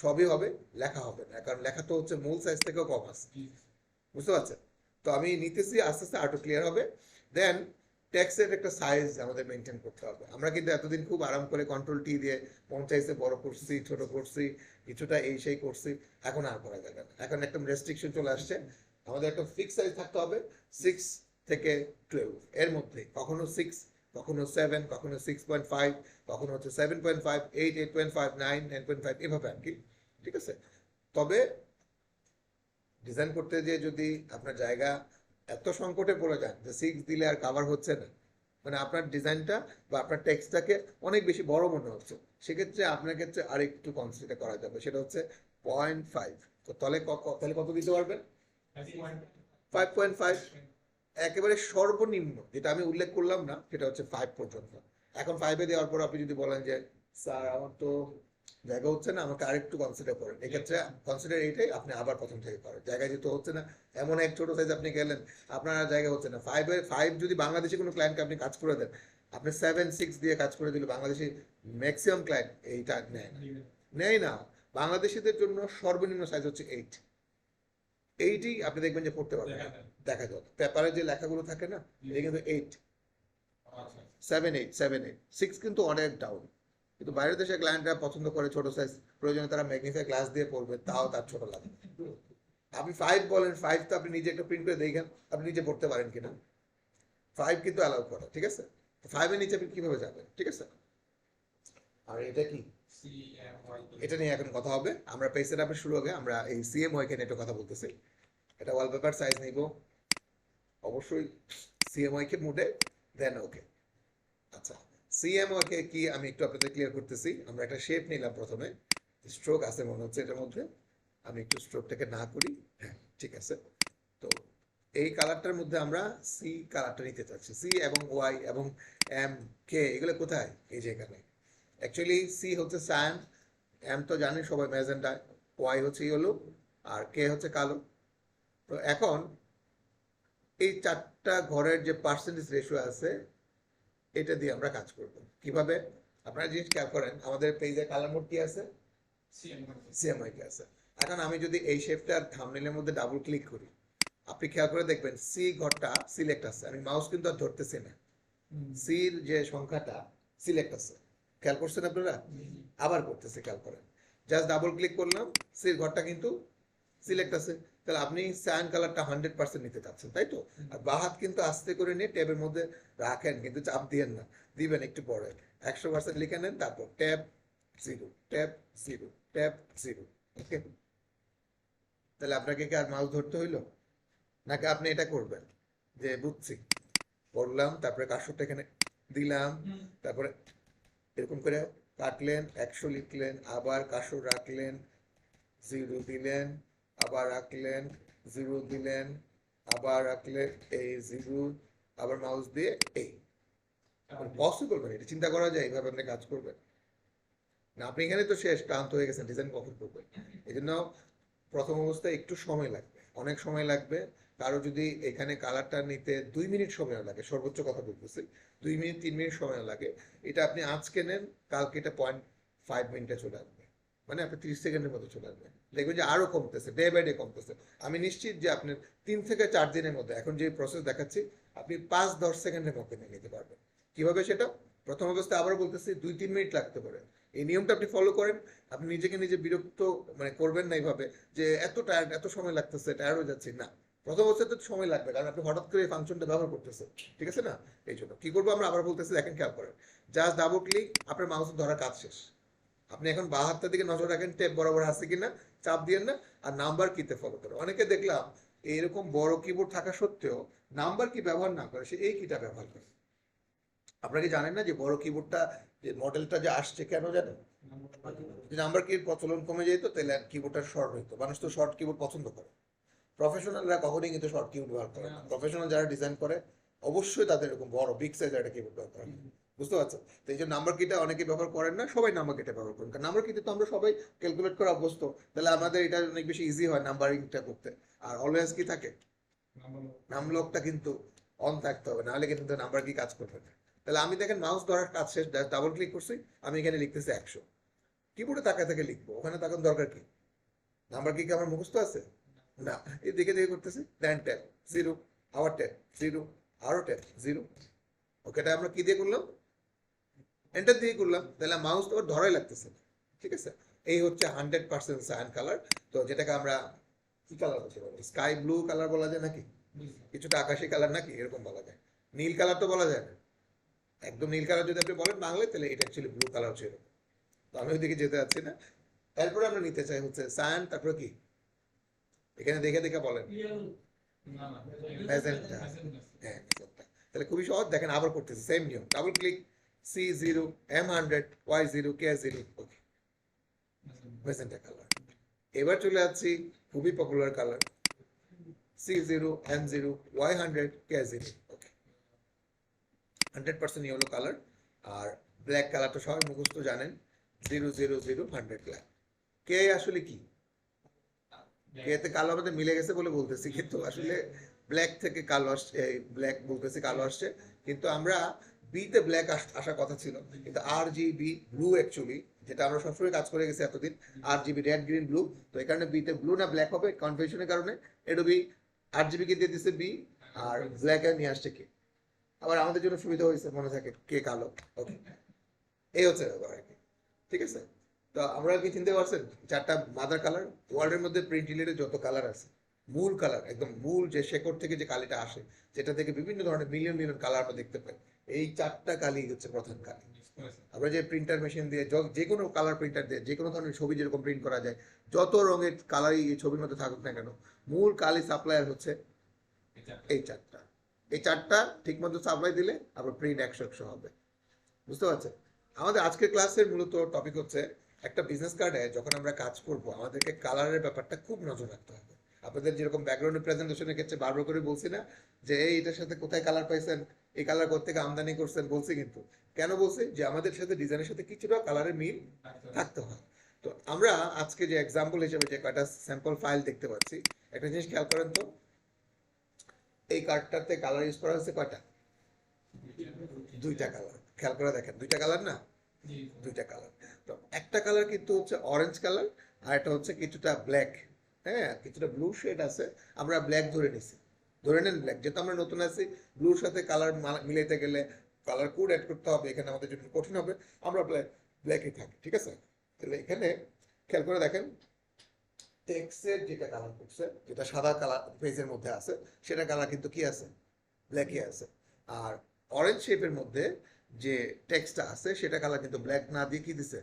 সবই হবে, লেখা হবে না, কারণ লেখা তো হচ্ছে মূল সাইজ থেকেও কম আছে। বুঝতে পারছেন? তো আমি নিতেছি, আস্তে আস্তে আরো ক্লিয়ার হবে। দেন ট্যাক্সের একটা সাইজ আমাদের মেনটেন করতে হবে। আমরা কিন্তু এতদিন খুব আরাম করে কন্ট্রোল টি দিয়ে পঞ্চায়েতে বড় করছি, ছোট করছি, কিছুটা এই সেই করছি। এখন আর করা যাবে না, এখন একটা রেস্ট্রিকশন চলে আসছে। আমাদের একটা ফিক্স সাইজ থাকতে হবে, 6 থেকে 12 এর মধ্যে। কখনো 6, কখনো 7, কখনো 6.5, কখনো হচ্ছে 7.5, 8, 8.5, 9, 9.5, এভাবে আর কি। ঠিক আছে? তবে ডিজাইন করতে যে যদি আপনার জায়গা এত সংকটে পড়ে যান যে 6 দিলে আর কাভার হচ্ছে না, মানে আপনার ডিজাইনটা বা আপনার টেক্সটটাকে অনেক বেশি বড় মনে হচ্ছে, সেক্ষেত্রে আপনার ক্ষেত্রে আরেকটু কনসিডার করা যাবে, সেটা হচ্ছে 0.5। তো তাহলে তাহলে কত দিতে পারবেন? 5.5। একেবারে সর্বনিম্ন যেটা আমি উল্লেখ করলাম না, সেটা হচ্ছে 5 পর্যন্ত। এখন 5-এ দেওয়ার পর আপনি যদি বলেন যে স্যার আমার তো জায়গা হচ্ছে না, আমাকে আরেকটু কনসিডার করেন, এক্ষেত্রে কনসিডার এইটাই, আপনি আবার প্রথম থেকে করেন। জায়গা যেহেতু হচ্ছে না, এমন এক ছোট সাইজ আপনি গেলেন, আপনার আর জায়গা হচ্ছে না। 5 যদি বাংলাদেশে কোনো ক্লায়েন্টকে আপনি কাজ করে দেন, আপনি 7-6 দিয়ে কাজ করে দিলে বাংলাদেশি ম্যাক্সিমাম ক্লায়েন্ট এইটা নেয় না, নেয় না। বাংলাদেশিদের জন্য সর্বনিম্ন সাইজ হচ্ছে 8। এইটাই আপনি দেখবেন যে পড়তে পারবেন, দেখা যায় পেপারে যে লেখাগুলো থাকে না, এটা কিন্তু 8, 7, 8, 6 কিন্তু অনেক ডাউন। কিন্তু বাইরের দেশের ক্লায়েন্টরা পছন্দ করে ছোট সাইজ, প্রয়োজনে তারা ম্যাগনিফাই গ্লাস দিয়ে পড়বে, তাও তার ছোট লাগে। আপনি 5 বলেন, 5 তো আপনি নিজে একটা প্রিন্ট করে দেখেন আপনি নিজে পড়তে পারেন কিনা। 5 কিন্তু অ্যালাউ করে, ঠিক আছে? 5-এর নিচে আপনি কিভাবে যাবেন? ঠিক আছে? আর এটা কি, এটা নিয়ে এখন কথা হবে। আমরা পেজ সেটআপের শুরু আগে আমরা এই সিএমওয়াই কে নিয়ে একটু কথা বলতেছি। এটা ওয়ালপেপার সাইজ নিব অবশ্যই সিএমওয়াই কে মোডে, দেন ওকে। আচ্ছা, সিএমওয়াই কে কি আমি একটু আপনাদের ক্লিয়ার করতেছি। আমরা একটা শেপ নিলাম, প্রথমে স্ট্রোক আছে মনে হচ্ছে এটার মধ্যে, আমি একটু স্ট্রোকটাকে না করি। হ্যাঁ, ঠিক আছে। তো এই কালারটার মধ্যে আমরা সি কালারটা নিতে চাচ্ছি। সি এবং ওয়াই এবং এম কে এগুলো কোথায়? এই যে এখানে। অ্যাকচুয়ালি সি হচ্ছে সায়ান, এম তো জানি সবাই ম্যাজেন্টা, ওয়াই হচ্ছে ইয়েলো, আর কে হচ্ছে কালো। তো এখন এই 4টা ঘরের যে পার্সেন্টেজ রেশিও আছে, এটা দিয়ে আমরা কাজ করব কিভাবে? আপনারা জিনিস খেয়াল করেন, আমাদের পেজে কালার মোড কি আছে? সিএমওয়াই কে আছে। এখন আমি যদি এই শেপটার থাম্বনেইলের মধ্যে ডাবল ক্লিক করি, আপনি খেয়াল করে দেখবেন সি ঘরটা সিলেক্ট আছে। আমি মাউস কিন্তু আর ধরতেছি না, সির যে সংখ্যাটা সিলেক্ট আছে। খেয়াল করছেন আপনারা? আবার করতেছে, খেয়াল করেন। জাস্ট ডাবল ক্লিক করলাম, সির ঘরটা কিন্তু সিলেক্ট আছে। তাহলে আপনি সায়ান কালারটা 100% নিতে চাচ্ছেন, তাই তো? আর বাঁ হাত কিন্তু আস্তে করে নিয়ে ট্যাবের মধ্যে রাখেন, কিন্তু চাপ দিয়েন না, দিবেন একটু পরে। 100% লিখে নেন, তারপর ট্যাব 0, ট্যাব 0, ট্যাব 0। ওকে? তাহলে আপনাকে কি আর মাউস ধরতে হইলো? নাকি আপনি এটা করবেন যে বুঝছি, করলাম, তারপরে কার্সরটা এখানে দিলাম, তারপরে এরকম করে কাটলেন, 100 লিখলেন, আবার কার্সর রাখলেন, 0 দিলেন, আবার রাখলেন, 0 দিলেন, আবার রাখলেন, এই 0, আবার মাউস দিয়ে এই। পসিবল মানে এটা চিন্তা করা যায় এইভাবে আপনি কাজ করবেন না? আপনি এখানে তো শেষ, ক্লান্ত হয়ে গেছেন, ডিজাইন কখন করবেন? এই জন্য প্রথম অবস্থায় একটু সময় লাগবে, অনেক সময় লাগবে। কারো যদি এখানে কালারটা নিতে 2 মিনিট সময় লাগে, সর্বোচ্চ কথা বলতেছি, 2 মিনিট 3 মিনিট সময় লাগে, এটা আপনি আজকে নেন, কালকে এটা 0.5 মিনিটে চলে আসবে, মানে আপনি 30 সেকেন্ডের মধ্যে চলে আসবে। দেখবেন যে আরো কমতেছে, ডে বাই ডে কমতেছে। আমি নিশ্চিত যে আপনি 3 থেকে 4 দিনের মধ্যে, এখন যে প্রসেস দেখাচ্ছি, আপনি 5-10 সেকেন্ডের মধ্যে নিয়ে নিতে পারবেন। কিভাবে সেটা? প্রথম অবস্থায় আবার বলতেছি 2-3 মিনিট লাগতে পারে। এই নিয়মটা আপনি ফলো করেন, আপনি নিজেকে নিজে বিরক্ত মানে করবেন না এইভাবে যে এত টায়ার্ড, এত সময় লাগতেছে, টায়ার্ড হয়ে যাচ্ছি না। প্রথম অবস্থায় তো সময় লাগবে, কারণ আপনি হঠাৎ করে এই ফাংশনটা ব্যবহার করতেছেন, ঠিক আছে না? এই জন্য কি করবো আমরা, আবার বলতেছি, দেখেন খেয়াল করেন, জাস্ট ডাবল ক্লিক, আপনার মাউস ধরার কাজ শেষ। আপনি এখন বাঁ হাতটার দিকে নজর রাখেন, টেপ বরাবর আছে কিনা, চাপ দিয়েন না, আর নাম্বার কিতে ফলো করেন। অনেকে দেখলাম এরকম বড় কিবোর্ড থাকা সত্ত্বেও নাম্বার কি ব্যবহার না করে, সে এই কিটা ব্যবহার করে। আপনারা কি জানেন না যে বড় কিবোর্ডটা, যে মডেলটা যে আসছে কেন জানেন? যদি নাম্বার কির প্রচলন কমে যেত তাহলে কিবোর্ডটা শর্ট হইতো, মানুষ তো শর্ট কিবোর্ড পছন্দ করে। প্রফেশনালরা কখনোই কিন্তু শর্ট কিবোর্ড ব্যবহার করে না। প্রফেশনাল যারা ডিজাইন করে অবশ্যই তাদের এরকম বড় বিগ সাইজের একটা কিবোর্ড ব্যবহার করে। বুঝতে পারছেন? তো এই যে নাম্বার কিটা অনেকে ব্যবহার করেন না, সবাই নাম্বার কিটা ব্যবহার করেন, কারণ নাম্বার কিতে তো আমরা সবাই ক্যালকুলেট করে অভ্যস্ত, তাহলে আমাদের এটা অনেক বেশি ইজি হয় নাম্বারিংটা করতে। আর অলওয়েজ কি থাকে, নামলকটা কিন্তু অন থাকতে হবে, নাহলে কিন্তু নাম্বার কি কাজ করবে না। তাহলে আমি দেখেন মাউস ধরার কাজ শেষ, ডাবল ক্লিক করছি, আমি এখানে লিখতেছি 100। কিবোর্ডে তাকায় থেকে লিখবো, ওখানে তাকান দরকার কি? নাম্বার কি আমার মুখস্থ আছে? না। এই দিকে দিকে করতেছি, দেন ট্যাপ 0, আবার ট্যাপ 0, আরো ট্যাপ 0। ওকে, এটা আমরা কি দিয়ে করলাম? এন্টার দিয়ে করলাম, তাহলে মাউস তো ধরাই লাগতেছে না। ঠিক আছে, এই হচ্ছে 100% সায়ান কালার। তো যেটাকে আমরা কি কালার হচ্ছে, স্কাই ব্লু কালার বলা যায় নাকি, কিছুটা আকাশি কালার নাকি, এরকম বলা যায়। নীল কালার তো বলা যায় না, একদম নীল কালার যদি আপনি বলেন বাংলায়, তাহলে এটা অ্যাকচুয়ালি ব্লু কালার ছিল। তো আমি ওইদিকে যেতে যাচ্ছি না। তারপরে আমরা নিতে চাই হচ্ছে সায়ান, তারপরে কি, এখানে দেখে দেখে বলেন। ম্যাজেন্টা। হ্যাঁ, ম্যাজেন্টা। তাহলে খুবই সহজ, দেখেন আবার করতেছি সেম নিয়ম, double click, C0, M100, Y0, K0, ওকে, ম্যাজেন্টা কালার। এবার চলে যাচ্ছি খুবই popular colour, C0, M0, Y100, K0, ওকে, 100% ইয়েলো কালার। আর ব্ল্যাক কালার তো সবাই মুখস্থ জানেন, 000, 100 ব্ল্যাক। কে আসলে কি, কেতে কালো আমাদের মিলে গেছে বলে বলতেছি, কিন্তু আসলে ব্ল্যাক থেকে কালো আসছে, ব্ল্যাক বলতেছি কালো আসছে, কিন্তু আমরা বিতে ব্ল্যাক আসার কথা ছিল, কিন্তু RGB ব্লু অ্যাকচুয়ালি, যেটা আমরা সবসময় কাজ করে গেছি এতদিন, RGB রেড গ্রিন ব্লু। তো এই কারণে বিতে ব্লু না ব্ল্যাক হবে, কনফিউশনের কারণে এডোবি RGB কে দিয়ে দিছে বি, আর ব্ল্যাক এ নিয়ে আসছে কে। আবার আমাদের জন্য সুবিধা হয়েছে, মনে থাকে কে কালো। ওকে, এই হচ্ছে ব্যাপার আর কি। ঠিক আছে, তো আমরা কি চিনতে পারছেন, 4টা মাদার কালার। ওয়ার্ল্ডের মধ্যে প্রিন্ট রিলেটেড যত কালার আছে, মূল কালার, একদম মূল যে শেকড় থেকে যে কালিটা আসে, যেটা থেকে বিভিন্ন ধরনের মিলিয়ন মিলিয়ন কালার আমরা দেখতে পাই, এই 4টা কালি হচ্ছে প্রধান কালি। আমরা যে প্রিন্টার মেশিন দিয়ে যে কোনো কালার প্রিন্টার দিয়ে যে কোনো ধরনের ছবি যেরকম প্রিন্ট করা যায়, যত রঙের কালারই এই ছবির মধ্যে থাকুক না কেন, মূল কালি সাপ্লায়ার হচ্ছে এই 4টা। এই 4টা ঠিক মতো সাপ্লাই দিলে আবার প্রিন্ট 100 হবে। বুঝতে পারছেন? আমাদের আজকের ক্লাসের মূলত টপিক হচ্ছে, একটা বিজনেস কার্ডে যখন আমরা কাজ করব আমাদেরকে কালারের ব্যাপারটা খুব নজর রাখতে হবে। আপনাদের যেরকম ব্যাকগ্রাউন্ড প্রেজেন্টেশনের ক্ষেত্রে বারবার করে বলছি না যে এই এটার সাথে কোথায় কালার পাইছেন, এই কালার কোথেকে আমদানি করছেন, বলছি কিন্তু কেন বলছি, যে আমাদের সাথে ডিজাইনের সাথে কিছুটা কালারের মিল থাকতে হয়। তো আমরা আজকে যে এক্সাম্পল হিসেবে যে কয়টা স্যাম্পল ফাইল দেখতে পাচ্ছি, একটা জিনিস খেয়াল করেন তো, এই কার্ডটাতে কালার ইউজ করা হয়েছে কয়টা? 2টা কালার। খেয়াল করে দেখেন, 2টা কালার না, 2টা কালার। তো একটা কালার কিন্তু হচ্ছে অরেঞ্জ কালার, আর একটা হচ্ছে কিছুটা ব্ল্যাক। হ্যাঁ, কিছুটা ব্লু শেড আছে, আমরা ব্ল্যাক ধরে নিছি। ধরে নেন ব্ল্যাক, যেহেতু আমরা নতুন আছি, ব্লুর সাথে কালার মিলাইতে গেলে কালার কোড অ্যাড করতে হবে, এখানে আমাদের জন্য কঠিন হবে, আমরা ব্ল্যাকই থাকি। ঠিক আছে, তাহলে এখানে খেয়াল করে দেখেন, টেক্সের যেটা কালার করছে, যেটা সাদা কালার পেজের মধ্যে আছে, সেটা কালার কিন্তু কি আছে, ব্ল্যাকই আছে। আর অরেঞ্জ শেপের মধ্যে যে টেক্সটটা আছে সেটা কালার কিন্তু ব্ল্যাক না দিয়ে কি দিছে,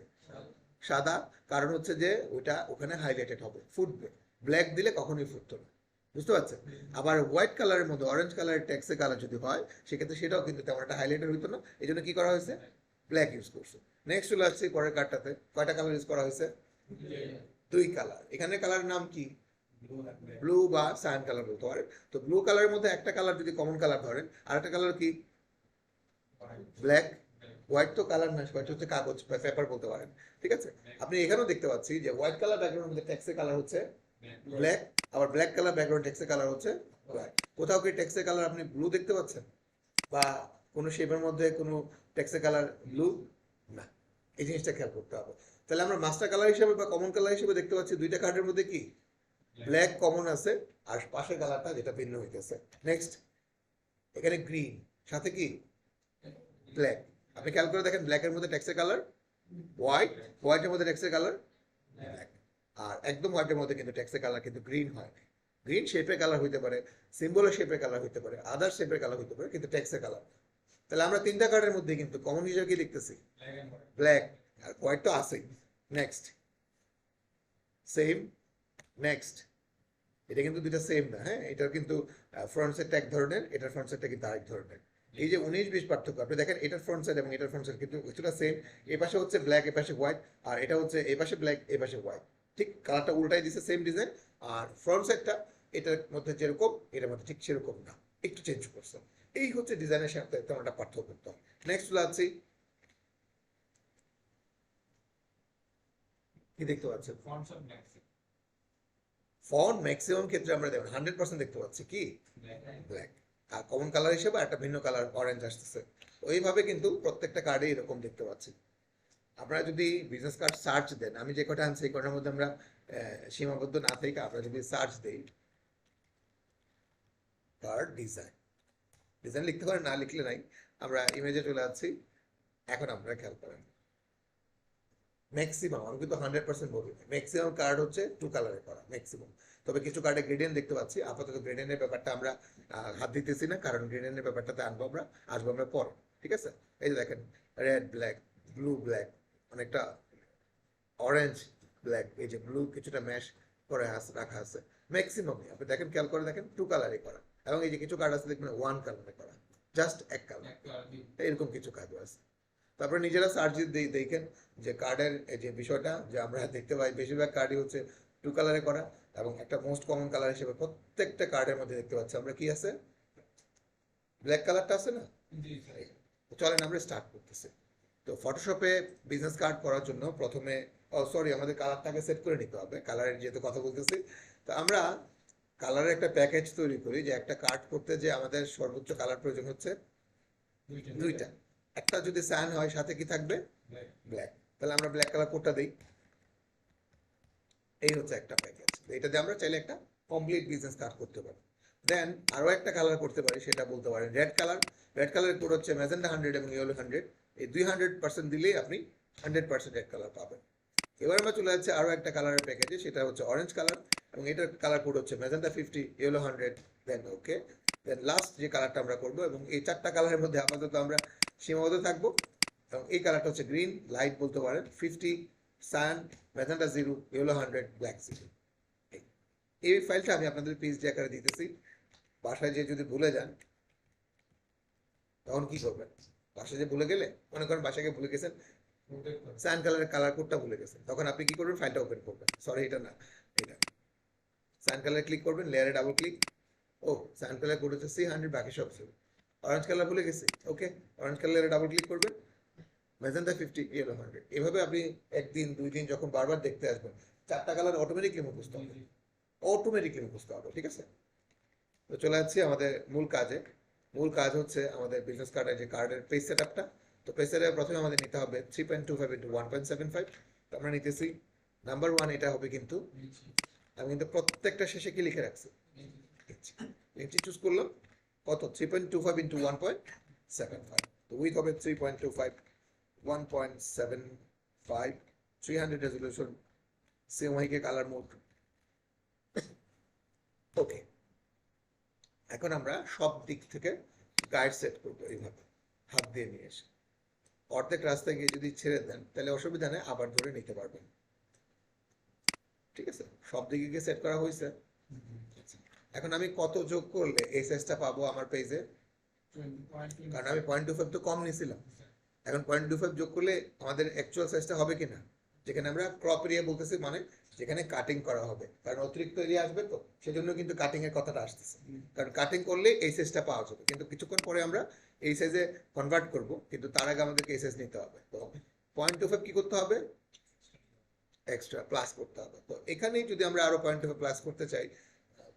সাদা। কারণ হচ্ছে যে ওইটা ওখানে হাইলাইটেড হবে, ফুটবে। ব্ল্যাক দিলে কখনোই ফুটতো না। বুঝতে পারছেন? আবার হোয়াইট কালারের মধ্যে অরেঞ্জ কালারের টেক্সের কালার যদি হয়, সেক্ষেত্রে সেটাও কিন্তু তেমন একটা হাইলাইটেড হইতো না। এই জন্য কি করা হয়েছে, ব্ল্যাক ইউজ করছে। নেক্সট চলে আসছে পরের কার্ডটাতে, কয়টা কালার ইউজ করা হয়েছে, 2 কালার। এখানে কালার নাম কি, ব্লু বা সায়ান কালার বলতে পারেন। তো ব্লু কালারের মধ্যে একটা কালার যদি কমন কালার ধরেন, আর একটা কালার কি, ব্ল্যাক। হোয়াইট তো কালার না, হোয়াইট হচ্ছে কাগজ বা পেপার বলতে পারেন। ঠিক আছে, আপনি এখানেও দেখতে পাচ্ছি যে হোয়াইট কালার ব্যাকগ্রাউন্ডের মধ্যে টেক্সটের কালার হচ্ছে ব্ল্যাক, আবার ব্ল্যাক কালার ব্যাকগ্রাউন্ড টেক্সটের কালার হচ্ছে হোয়াইট। কোথাও কি টেক্সটের কালার আপনি ব্লু দেখতে পাচ্ছেন, বা কোনো শেপের মধ্যে কোনো টেক্সটের কালার ব্লু? না। এই জিনিসটা খেয়াল করতে হবে। তাহলে আমরা মাস্টার কালার হিসেবে বা কমন কালার হিসেবে দেখতে পাচ্ছি 2টা কার্ডের মধ্যে কি ব্ল্যাক কমন আছে, আর পাশের কালারটা যেটা ভিন্ন হইতেছে। নেক্সট, এখানে গ্রিন, সাথে কি ব্ল্যাক। আপনি খেয়াল করে দেখেন ব্ল্যাকের মধ্যে টেক্সটের কালার হোয়াইট, হোয়াইটের মধ্যে টেক্সটের কালার ব্ল্যাক। আর একদম হোয়াইটের মধ্যে কিন্তু টেক্সটের কালার কিন্তু গ্রিন হয়। গ্রিন শেপের কালার হইতে পারে, সিম্বলের শেপের কালার হইতে পারে, আদার শেপের কালার হইতে পারে, কিন্তু টেক্সটের কালার। তাহলে আমরা তিনটা কার্ডের মধ্যে কিন্তু কমন হিসেবে কি দেখতেছি? ব্ল্যাক আর হোয়াইট তো আছেই। নেক্সট সেম, নেক্সট এটা কিন্তু দুইটা সেম না, হ্যাঁ, এটার কিন্তু ফ্রন্ট সাইডটা এক ধরনের, এটার ফ্রন্ট সাইডটা কিন্তু আরেক ধরনের। এই যে 19-20 পার্থক্য আপনি দেখেন, এটার ফ্রন্ট সাইড এবং এটার ফ্রন্ট সাইড কিন্তু কিছুটা সেম। এ পাশে হচ্ছে ব্ল্যাক, এ পাশে হোয়াইট, আর এটা হচ্ছে এ পাশে ব্ল্যাক, এ পাশে হোয়াইট। ঠিক কালারটা উল্টাই দিছে, সেম ডিজাইন, আর ফ্রন্ট সাইডটা এটার মধ্যে যেরকম এটার মধ্যে ঠিক সেরকম না, একটু চেঞ্জ করছে। এই হচ্ছে ডিজাইনের সাথে তেমন একটা পার্থক্য করতে হয়। নেক্সট চলে আসছি, কি দেখতে পাচ্ছেন? ফন্ট ম্যাক্সিমাম ক্ষেত্রে আমরা দেখুন 100% দেখতে পাচ্ছি কি ব্ল্যাক, আর কমন কালার হিসেবে একটা ভিন্ন কালার অরেঞ্জ আসতেছে। ওইভাবে কিন্তু প্রত্যেকটা কার্ডে এরকম দেখতে পাচ্ছি। আপনারা যদি বিজনেস কার্ড সার্চ দেন, আমি যে কটা আনছি এই কটার মধ্যে আমরা সীমাবদ্ধ না থেকে আপনারা যদি সার্চ দেই কার্ড ডিজাইন, ডিজাইন লিখতে পারেন, না লিখলে নাই, আমরা ইমেজে চলে যাচ্ছি। এখন আপনারা খেয়াল করেন ম্যাক্সিমাম, আমি কিন্তু 100% বলি ম্যাক্সিমাম কার্ড হচ্ছে 2 কালারে করা ম্যাক্সিমাম। তবে কিছু কার্ডে গ্রেডিয়েন্ট দেখতে পাচ্ছি, আপাতত গ্রেডিয়েন্টের ব্যাপারটা আমরা হাত দিতেছি না, কারণ গ্রেডিয়েন্টের ব্যাপারটাতে আসবো আমরা পরে। ঠিক আছে, এই যে দেখেন রেড ব্ল্যাক, ব্লু ব্ল্যাক, অনেকটা অরেঞ্জ ব্ল্যাক, এই যে ব্লু কিছুটা ম্যাশ করে রাখা আছে। ম্যাক্সিমামই আপনি দেখেন, খেয়াল করে দেখেন 2 কালারে করা, এবং এই যে কিছু কার্ড আছে দেখবেন 1 কালারে করা, জাস্ট এক কালার, এরকম কিছু কার্ড আছে। তারপরে নিজেরা সার্চ দেখেন যে কার্ডের যে বিষয়টা যে আমরা দেখতে পাই, বেশিরভাগ কার্ডই হচ্ছে 2 কালারে করা, এবং একটা মোস্ট কমন কালার হিসেবে প্রত্যেকটা কার্ডের মধ্যে দেখতে পাচ্ছি আমরা কি আছে, ব্ল্যাক কালারটা আছে না। চলেন আমরা স্টার্ট করতেছি। তো ফটোশপে বিজনেস কার্ড করার জন্য প্রথমে সরি আমাদের কালারটাকে সেট করে নিতে হবে, কালারের যেহেতু কথা বলতেছি। তো আমরা কালারের একটা প্যাকেজ তৈরি করি, যে একটা কার্ড করতে যে আমাদের সর্বোচ্চ কালার প্রয়োজন হচ্ছে দুইটা। একটা যদি স্যান হয় সাথে কি থাকবে? ব্ল্যাক। তাহলে আমরা ব্ল্যাক কালার কোডটা দিই। এই হচ্ছে একটা প্যাকেজ, এটা দিয়ে আমরা চাইলে একটা কমপ্লিট বিজনেস কার্ড করতে পারি। দেন আরো একটা কালার করতে পারি, সেটা বলতে পারেন রেড কালার। রেড কালারের কোড হচ্ছে ম্যাজেন্টা 100 এবং ইয়েলো 100। এই 200% দিলেই আপনি 100% রেড কালার পাবেন। এবার আমরা চলে যাচ্ছে আরো একটা কালারের প্যাকেজে, সেটা হচ্ছে অরেঞ্জ কালার, এবং এটার কালার কোড হচ্ছে ম্যাজেন্টা 50, ইয়েলো 100। দেন ওকে, দেন লাস্ট যে কালারটা আমরা করবো, এবং এই 4টা কালারের মধ্যে আপাতত আমরা সীমাবদ্ধ থাকবো। এবং এই কালারটা হচ্ছে গ্রিন লাইট বলতে পারেন, 50 সান, ম্যাজেন্টা 0, ইয়েলো 100, ব্ল্যাক 0। এই ফাইলটা আমি আপনাদের পিএইচডি আকারে দিতেছি। বাসায় যে যদি ভুলে যান তখন কি করবেন? বাসায় যে ভুলে গেলে, মনে করেন বাসায় ভুলে গেছেন সান কালারের কালার কোডটা ভুলে গেছেন, তখন আপনি কি করবেন? ফাইলটা ওপেন করবেন, সরি এটা না, এটা সান কালার ক্লিক করবেন, লেয়ারে ডাবল ক্লিক। ও সান কালার কোড হচ্ছে 300, বাকি সব সেম। অরেঞ্জ কালার ভুলে গেছি, ওকে, অরেঞ্জ কালারে ডাবল ক্লিক করবেন, ম্যাজেন্টা 50, ইয়েলো 100। এভাবে আপনি একদিন 2 দিন যখন বারবার দেখতে আসবেন, 4টা কালার অটোমেটিকলি মুখস্থ হবে, অটোমেটিকলি মুখস্থ হবে। ঠিক আছে, তো চলে যাচ্ছি আমাদের মূল কাজে। মূল কাজ হচ্ছে আমাদের বিজনেস কার্ডের যে কার্ডের পেজ সেট আপটা। তো পেজ সেট আপ প্রথমে আমাদের নিতে হবে 3.25 ইন্টু 1.75। তো আমরা নিতেছি নাম্বার 1, এটা হবে কিন্তু আমি কিন্তু প্রত্যেকটা শেষে কি লিখে রাখছি, ইঞ্চি চুজ করলাম। কত? 3.25 ইন্টু 1.75। তো উইথ হবে 3.25, 1.75, 300 রেজলিউশন, সিএমওয়াইকে কালার মোড। ওকে, এখন আমরা সব দিক থেকে গাইড সেট করবো, এইভাবে হাত দিয়ে নিয়ে এসে অর্ধেক রাস্তায় গিয়ে যদি ছেড়ে দেন তাহলে অসুবিধা নেই, আবার ধরে নিতে পারবেন। ঠিক আছে, সব দিকে গিয়ে সেট করা হয়েছে। এখন আমি কত যোগ করলে এই সাইজটা পাবো আমার পেজে? কারণ আমি 0.25 তো কম নিয়েছিলাম, এখন 0.25 যোগ করলে আমাদের অ্যাকচুয়াল সাইজটা হবে কিনা, যেখানে আমরা ক্রপ এরিয়া বলতেছি, মানে যেখানে কাটিং করা হবে, কারণ অতিরিক্ত এরিয়া আসবে, তো সেজন্য কিন্তু কাটিং এর কথাটা আসতেছে। কারণ কাটিং করলে এই সাইজটা পাওয়া যাবে, কিন্তু কিছুক্ষণ পরে আমরা এই সাইজে কনভার্ট করব, কিন্তু তার আগে আমাদেরকে এই সাইজ নিতে হবে। তো 0.25 কি করতে হবে? এক্সট্রা প্লাস করতে হবে। তো এখানেই যদি আমরা আরো 0.25 প্লাস করতে চাই,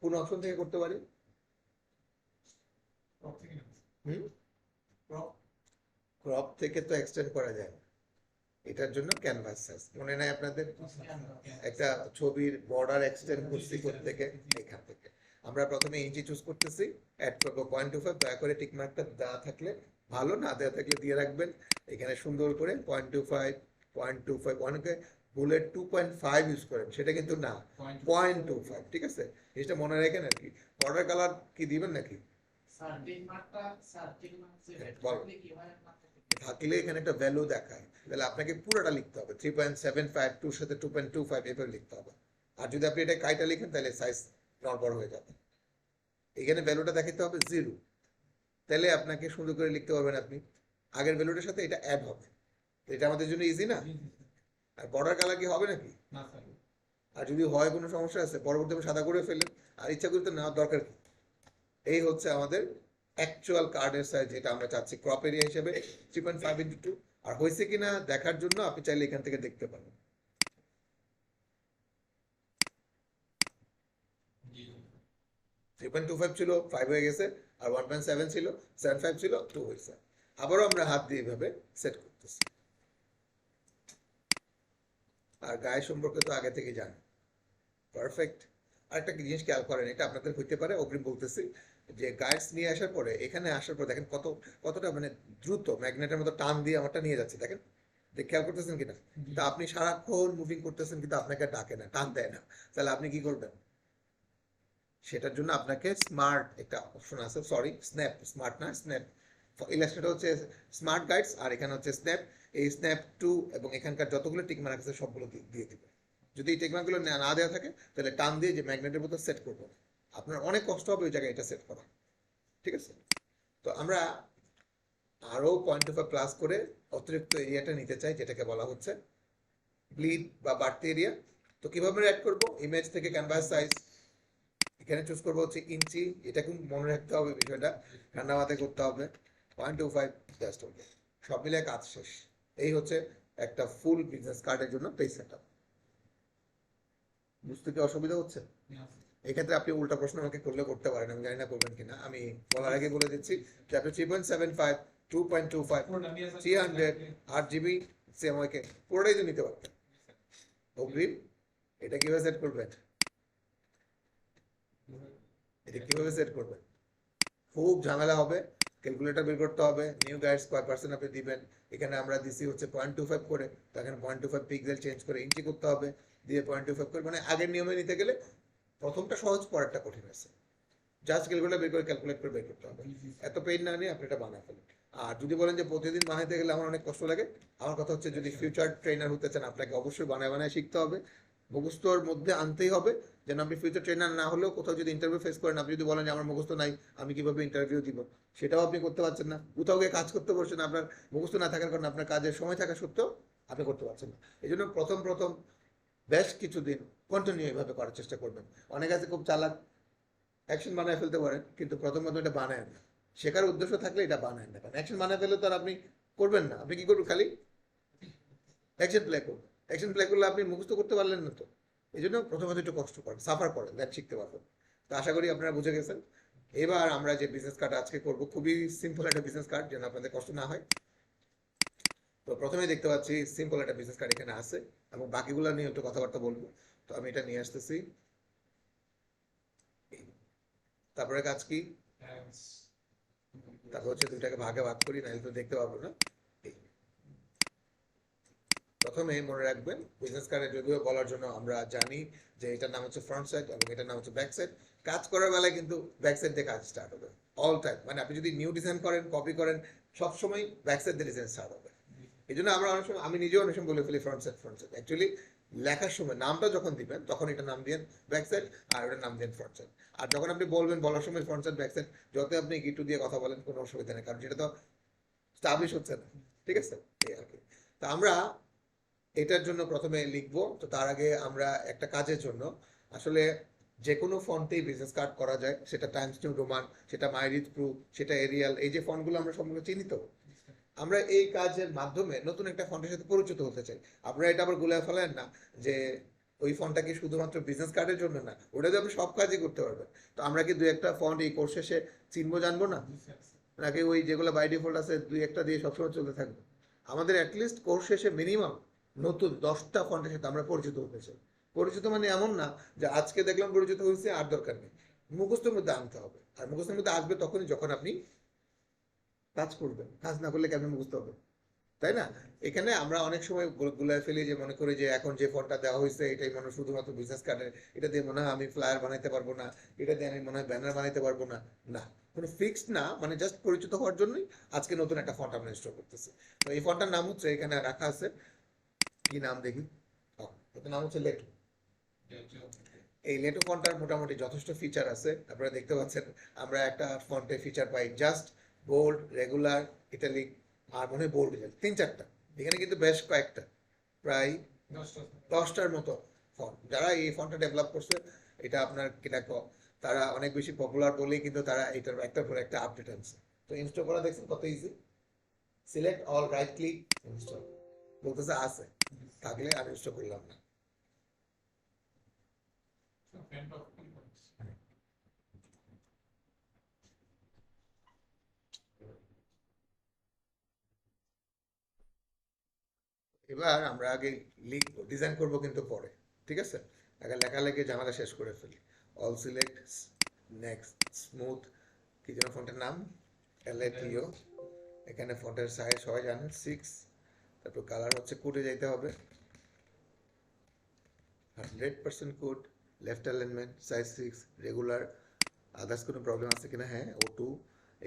কোন অপশন থেকে করতে পারি? ক্রপ থেকে তো এক্সটেন্ড করা যায় না, এটার জন্য ক্যানভাস সাইজ। মনে নাই আপনাদের? একটা ছবির বর্ডার এক্সটেন্ড করছি থেকে, এখান থেকে আমরা প্রথমে ইঞ্চি চুজ করতেছি, অ্যাড করবো 0.25। দয়া করে টিক মার্কটা দেওয়া থাকলে ভালো না দেওয়া থাকলে দিয়ে রাখবেন এখানে সুন্দর করে 0.25 অনেকে বুলেট 2.5 ইউজ করেন, সেটা কিন্তু না, 0.25, ঠিক আছে? জিনিসটা মনে রাখেন আর কি। বর্ডার কালার কি দিবেন নাকি? বলো। থাকলে এখানে একটা ভ্যালু দেখায়, তাহলে আপনাকে পুরোটা লিখতে হবে, 3.75 টুর সাথে 2.25 এভাবে লিখতে হবে। আর যদি আপনি এটা কাইটা লিখেন তাহলে সাইজ নড়বড় হয়ে যাবে। এখানে ভ্যালুটা দেখাতে হবে 0, তাহলে আপনাকে সুন্দর করে লিখতে পারবেন আপনি। আগের ভ্যালুটার সাথে এটা অ্যাড হবে, এটা আমাদের জন্য ইজি না। আর বর্ডার কালার কি হবে নাকি? আর যদি হয় কোনো সমস্যা আছে পরবর্তী সাদা করে ফেলেন, আর ইচ্ছা করতে নেওয়ার দরকার কি? এই হচ্ছে আমাদের অ্যাকচুয়াল কার্ডের সাইজ, যেটা আমরা চাচ্ছি ক্রপ এরিয়া হিসেবে 3.5x2। আর হয়েছে কিনা দেখার জন্য আপনি চাইলে এখান থেকে দেখতে পারেন। 3.25 ছিল 5 হয়ে গেছে, আর 1.7 ছিল 7.5 ছিল 2 হয়েছে। আবারও আমরা হাত দিয়ে এভাবে সেট করতেছি। আর গায়ে সম্পর্কে তো আগে থেকে জানি, পারফেক্ট। আরেকটা জিনিস খেয়াল করেন, এটা আপনাদের হইতে পারে, অগ্রিম বলতেছি, যে গাইডস নিয়ে আসার পরে এখানে আসার পর দেখেন কতটা মানে দ্রুত ম্যাগনেটের মতো টান দিয়ে আমারটা নিয়ে যাচ্ছে, দেখেন খেয়াল করতেছেন কিনা? তা আপনি সারাক্ষণ মুভিং করতেছেন কিন্তু আপনাকে ডাকে না, টান দেয় না, তাহলে আপনি কি করবেন? সেটার জন্য আপনাকে স্মার্ট একটা অপশন আছে, সরি স্ন্যাপ, স্মার্ট না স্ন্যাপ। ইলাস্ট্রেটর হচ্ছে স্মার্ট গাইডস, আর এখানে হচ্ছে স্ন্যাপ। এই স্ন্যাপ 2 এবং এখানকার যতগুলো টিক মার্ক আছে সবগুলো দিয়ে দিবে। যদি এই টিক মার্কগুলো না দেওয়া থাকে তাহলে টান দিয়ে যে ম্যাগনেটের মতো সেট করবো, আপনার অনেক কষ্ট হবে ওই জায়গায় এটা সেট করা, ঠিক আছে? তো আমরা আরো 0.25 প্লাস করে অতিরিক্ত এরিয়াটা নিতে চাই, যেটাকে বলা হচ্ছে ব্লিড বা বাড়তি এরিয়া। তো কিভাবে অ্যাড করবো? ইমেজ থেকে ক্যানভাস সাইজ এখানে চুজ করবো হচ্ছে ইঞ্চি, এটা কিন্তু মনে রাখতে হবে, বিষয়টা ঠান্ডা মাথায় করতে হবে। 0.25 জাস্ট হবে, সব মিলে কাজ শেষ। এই হচ্ছে একটা ফুল বিজনেস কার্ডের জন্য পেজ সেটআপ। বুঝতে কি অসুবিধা হচ্ছে? এক্ষেত্রে আপনি উল্টা প্রশ্ন আমাকে করলে করতে পারেন, আমি জানি না করবেন কিনা। আমি বলার আগে বলে দিচ্ছি যে আপনি 3.75, 2.25, 300, 8 GB সিএমওয়াইকে পুরোটাই তো নিতে পারবেন অগ্রিম। এটা কিভাবে সেট করবেন? এটা কিভাবে সেট করবেন? খুব ঝামেলা হবে, ক্যালকুলেটর বের করতে হবে, নিউ গাইডস কয় পার্সেন্ট আপনি দিবেন। এখানে আমরা দিছি হচ্ছে 0.25 করে, তো এখানে 0.25 পিক্সেল চেঞ্জ করে ইঞ্চি করতে হবে, দিয়ে 0.25 করে, মানে আগের নিয়মে নিতে গেলে প্রথমটা সহজ, পরেরটা কঠিন আছে। জাস্ট ক্যালকুলেটর বের করে ক্যালকুলেট করে বের করতে হবে, এত পেইন না নিয়ে আপনি এটা বানায় ফেলেন। আর যদি বলেন যে প্রতিদিন বানাইতে গেলে আমার অনেক কষ্ট লাগে, আমার কথা হচ্ছে যদি ফিউচার ট্রেনার হতে চান আপনাকে অবশ্যই বানায় বানায় শিখতে হবে, মুখস্থর মধ্যে আনতেই হবে। যেন আপনি ফিউচার ট্রেনার না হলেও কোথাও যদি ইন্টারভিউ ফেস করেন, আপনি যদি বলেন যে আমার মুখস্থ নাই, আমি কিভাবে ইন্টারভিউ দিব, সেটাও আপনি করতে পারছেন না। কোথাও গিয়ে কাজ করতে পারছেন, আপনার মুখস্থ না থাকার কারণে আপনার কাজের সময় থাকা সত্ত্বেও আপনি করতে পারছেন না। এই জন্য প্রথম প্রথম বেশ কিছুদিন কন্টিনিউ এভাবে করার চেষ্টা করবেন। অনেক আছে খুব চালাক, অ্যাকশন বানায় ফেলতে পারেন, কিন্তু প্রথম প্রথম এটা বানায় না। শেখার উদ্দেশ্য থাকলে এটা বানায় না, কারণ অ্যাকশন বানায় ফেলে তো আর আপনি করবেন না। আপনি কি করবেন? খালি অ্যাকশন প্লে করবেন। অ্যাকশন প্লে করলে আপনি মুখস্থ করতে পারলেন না তো। এই জন্য প্রথমত একটু কষ্ট করেন, সাফার করেন, দেন শিখতে পারবেন। তো আশা করি আপনারা বুঝে গেছেন। এবার আমরা যে বিজনেস কার্ড আজকে করব, খুবই সিম্পল একটা বিজনেস কার্ড, যেন আপনাদের কষ্ট না হয়। তো প্রথমে দেখতে পাচ্ছি সিম্পল একটা বিজনেস কার্ড এখানে আছে, এবং বাকিগুলো নিয়ে একটু কথাবার্তা বলবো। তো আমি এটা নিয়ে আসতেছি। তারপরে কাজ কি? তারপর হচ্ছে দুইটাকে ভাগে ভাগ করি, নাহলে তো দেখতে পাবো না। প্রথমে মনে রাখবেন বিজনেস কার্ডে যদিও বলার জন্য আমরা জানি যে এটার নাম হচ্ছে ফ্রন্ট সাইড এবং এটার নাম হচ্ছে ব্যাক সাইড। কাজ করার বেলায় কিন্তু ব্যাক সাইড দিয়ে কাজ স্টার্ট হবে অল টাইম। মানে আপনি যদি নিউ ডিজাইন করেন, কপি করেন, সবসময় ব্যাক সাইড দিয়ে ডিজাইন স্টার্ট হবে। এই জন্য আমরা অনেক সময়, আমি নিজেও অনেক সময় বলে ফেলি front side front side. Actually লেখার সময় নামটা যখন দিবেন তখন এটা নাম দিন ব্যাক সাইড, আর ওটার নাম দিন ফ্রন্ট সাইড। আর যখন আপনি বলবেন বলার সময় ফ্রন্ট সাইড ব্যাক সাইড, যত আপনি গিটু দিয়ে কথা বলেন কোনো অসুবিধা নেই, কারণ সেটা তো স্টাবলিশ হচ্ছে না, ঠিক আছে? এই আর কি। তা আমরা এটার জন্য প্রথমে লিখবো। তো তার আগে আমরা একটা কাজের জন্য আসলে যে কোনো ফন্টেই বিজনেস কার্ড করা যায়, সেটা টাইমস নিউ রোমান, সেটা মাইরিজ প্রু, সেটা এরিয়াল, এই যে ফন্টগুলো আমরা সম্পূর্ণ চিহ্নিত। আমরা এই কাজের মাধ্যমে নতুন একটা ফন্টের সাথে পরিচিত হতে চাই। আপনারা এটা আবার গুলায় ফেলেন না যে ওই ফন্টটা কি শুধুমাত্র বিজনেস কার্ডের জন্য না, ওটা দিয়ে আপনি সব কাজই করতে পারবেন। তো আমরা কি দুই একটা ফন্ট এই কোর্স শেষে চিনবো, জানবো না? নাকি ওই যেগুলো বাই ডিফল্ট আছে দুই একটা দিয়ে সবসময় চলতে থাকবে? আমাদের অ্যাটলিস্ট কোর্স শেষে মিনিমাম নতুন 10টা ফন্টের সাথে আমরা পরিচিত হতে চাই। পরিচিত মানে এমন না যে আজকে দেখলাম পরিচিত হয়েছে আর দরকার নেই, মুখস্থের মধ্যে আনতে হবে। আর মুখস্থের মধ্যে আসবে তখনই যখন আপনি কাজ করবে, কাজ না করলে কেমন বুঝতে হবে, তাই না? এখানে আমরা অনেক সময় গুলায় ফেলি, যে মনে করি যে এখন যে ফন্টটা দেওয়া হয়েছে এটাই মনে হয় শুধুমাত্র বিজনেস কার্ডের, এটা দিয়ে মনে হয় আমি ফ্লায়ার বানাইতে পারবো না, এটা দিয়ে আমি মনে হয় ব্যানার বানাইতে পারবো না। না, কোনো ফিক্সড না, মানে জাস্ট পরিচিত হওয়ার জন্যই আজকে নতুন একটা ফন্ট আমরা ইনস্টল করতেছি। তো এই ফন্টটার নাম হচ্ছে, এখানে রাখা আছে, কি নাম দেখি, এটার নাম হচ্ছে লেটু। এই লেটু ফন্টটার মোটামুটি যথেষ্ট ফিচার আছে, আপনারা দেখতে পাচ্ছেন। আমরা একটা ফন্টে ফিচার পাই জাস্ট বোল্ড, রেগুলার, ইটালিক, আর মনে হয় বোল্ড, তিন চারটা। এখানে কিন্তু বেশ কয়েকটা, প্রায় 10টার মতো ফন্ট। যারা এই ফন্টটা ডেভেলপ করছে, এটা আপনার কিনা তারা অনেক বেশি পপুলার বলেই কিন্তু তারা এটার একটার পর একটা আপডেট আনছে। তো ইনস্টল করা দেখছেন কত easy, select all, right click, install, বলতেছে আছে, থাকলে আমি ইনস্টল করলাম না। এবার আমরা আগে লিখবো, ডিজাইন করব কিন্তু পরে, ঠিক আছে? আগে লেখালেখি ঝামেলা শেষ করে ফেলি। অল সিলেক্ট, নেক্সট, স্মুথ, কি যেন ফন্টের নাম, এলএটিও। এখানে ফন্টের সাইজ সবাই জানেন 6। তারপর কালার হচ্ছে কোডে যাইতে হবে, 100% code, left alignment, size 6, regular. Others কোনো প্রবলেম আছে কিনা, হ্যাঁ, O2,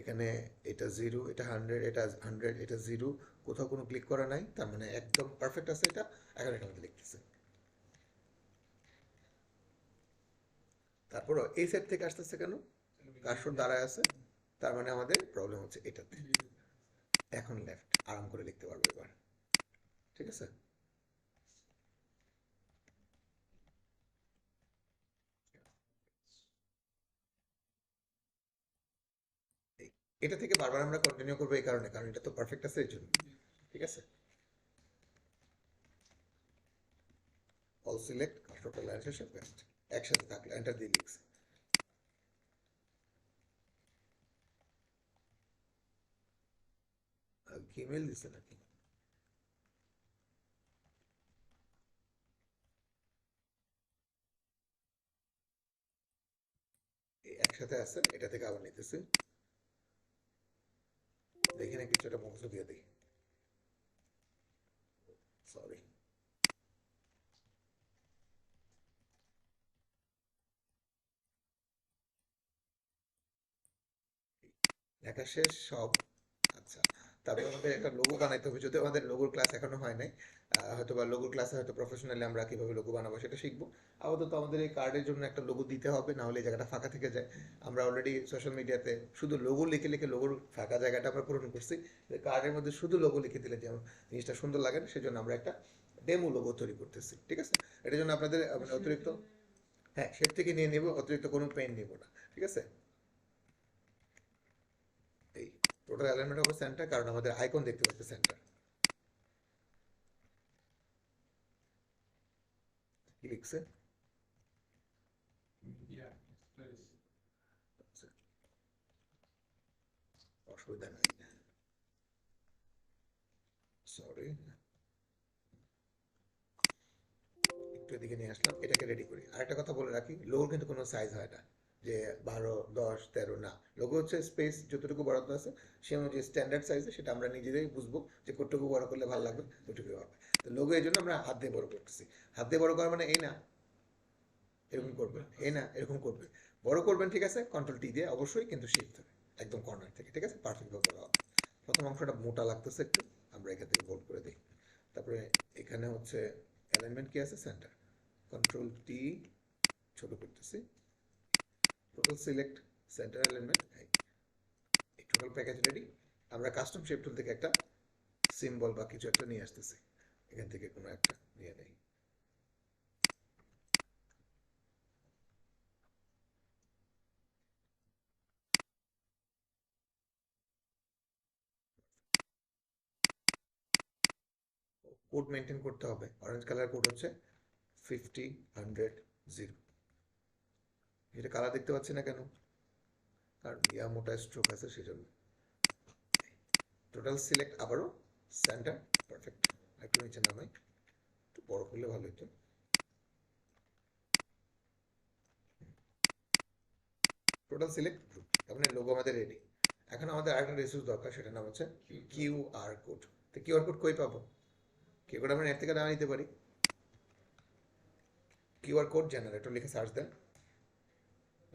এখানে এটা 0, এটা 100, এটা 100, এটা 0, কোথাও কোনো ক্লিক করা নাই, তার মানে একদম পারফেক্ট আছে এটা। এখন এটা আমাদের লিখতেছে। তারপরও এই সাইড থেকে আসতেছে কেন, কার্সর দাঁড়ায় আছে, তার মানে আমাদের প্রবলেম হচ্ছে এটাতে। এখন লেফট, আরাম করে লিখতে পারবো এবার, ঠিক আছে? এটা থেকে বারবার আমরা কন্টিনিউ করবো এই কারণে, কারণ এটা তো পারফেক্ট আছে এই জন্য, ঠিক আছে? অল সিলেক্ট, কার্সরটা লাইন শেষে পেস্ট, একসাথে থাকলে এন্টার দিয়ে লিখছে। ইমেল দিছে নাকি? একসাথে আছে, এটা থেকে আবার নিতেছি, দেখি না কিছু একটা মুখস্থ দিয়ে দিই, সরি। লেখা শেষ সব। আচ্ছা, তারপরে আমাদের একটা লোগো বানাইতে হবে, যদি আমাদের লোগোর ক্লাস এখনো হয় নাই। হয়তো বা লোগোর ক্লাসে হয়তো প্রফেশনালি আমরা কিভাবে লোগো বানাবো সেটা শিখবো। আপাতত আমাদের এই কার্ডের জন্য একটা লোগো দিতে হবে, না হলে এই জায়গাটা ফাঁকা থেকে যায়। আমরা অলরেডি সোশ্যাল মিডিয়াতে শুধু লোগো লিখে লিখে লোগোর ফাঁকা জায়গাটা আমরা পূরণ করছি। কার্ডের মধ্যে শুধু লোগো লিখে দিলে যেমন জিনিসটা সুন্দর লাগে না, সেজন্য আমরা একটা ডেমো লোগো তৈরি করতেছি, ঠিক আছে? এটার জন্য আপনাদের মানে অতিরিক্ত, হ্যাঁ, শেপ থেকে নিয়ে নিব, অতিরিক্ত কোনো পেন নিব না, ঠিক আছে? এই টোটাল অ্যালাইনমেন্ট হবে সেন্টার, কারণ আমাদের আইকন দেখতে পাচ্ছে সেন্টার। কি লিখছে? আচ্ছা, অসুবিধা নাই, সরি, একটু এদিকে নিয়ে আসলাম, এটাকে রেডি করি। আরেকটা কথা বলে রাখি, লোগোর কিন্তু কোনো সাইজ হয় না যে 12, 10, 13, না। লোগো হচ্ছে স্পেস যতটুকু বরাদ্দ আছে সে অনুযায়ী স্ট্যান্ডার্ড সাইজে, সেটা আমরা নিজেরাই বুঝবো যে কতটুকু বড় করলে ভালো লাগবে, ওইটুকুই হবে। তো লোগো এই জন্য আমরা হাত দিয়ে বড় করতেছি। হাত দিয়ে বড় করা মানে এই না এরকম করবেন, এই না এরকম করবেন, বড় করবেন, ঠিক আছে? কন্ট্রোল T দিয়ে অবশ্যই, কিন্তু শিফট হবে একদম কর্নার থেকে, ঠিক আছে? পারফেক্ট ভাবে করা হবে। প্রথম অংশটা মোটা লাগতেছে একটু, আমরা এখান থেকে বোল্ড করে দিই। তারপরে এখানে হচ্ছে অ্যালাইনমেন্ট কি আছে, সেন্টার, কন্ট্রোল T, ছোট করতেছি, টোটাল সিলেক্ট, সেন্টার অ্যালাইনমেন্ট, এই টোটাল প্যাকেজ রেডি। আমরা কাস্টম শেপ টুল থেকে একটা সিম্বল বা কিছু একটা নিয়ে আসতেছি, এখান থেকে কোনো একটা নিয়ে নেই। কোড মেনটেন করতে হবে, অরেঞ্জ কালার কোড হচ্ছে 50, 100, 0। এটা কালার দেখতে পাচ্ছি না কেন, কারণ মোটা স্ট্রোক আছে সেজন্য। টোটাল সিলেক্ট, আবারও সেন্টার, পারফেক্ট। একটু নিচে নামাই, একটু বড় করলে ভালো হতো। টোটাল সিলেক্ট গ্রুপ, তার মানে লোগো আমাদের রেডি। এখন আমাদের আরেকটা রিসোর্স দরকার, সেটার নাম হচ্ছে কিউআর কোড। তো কিউআর কোড কই পাবো? কিউআর কোড আমরা নেট থেকে নামিয়ে নিতে পারি। কিউআর কোড জেনারেটর লিখে সার্চ দেন।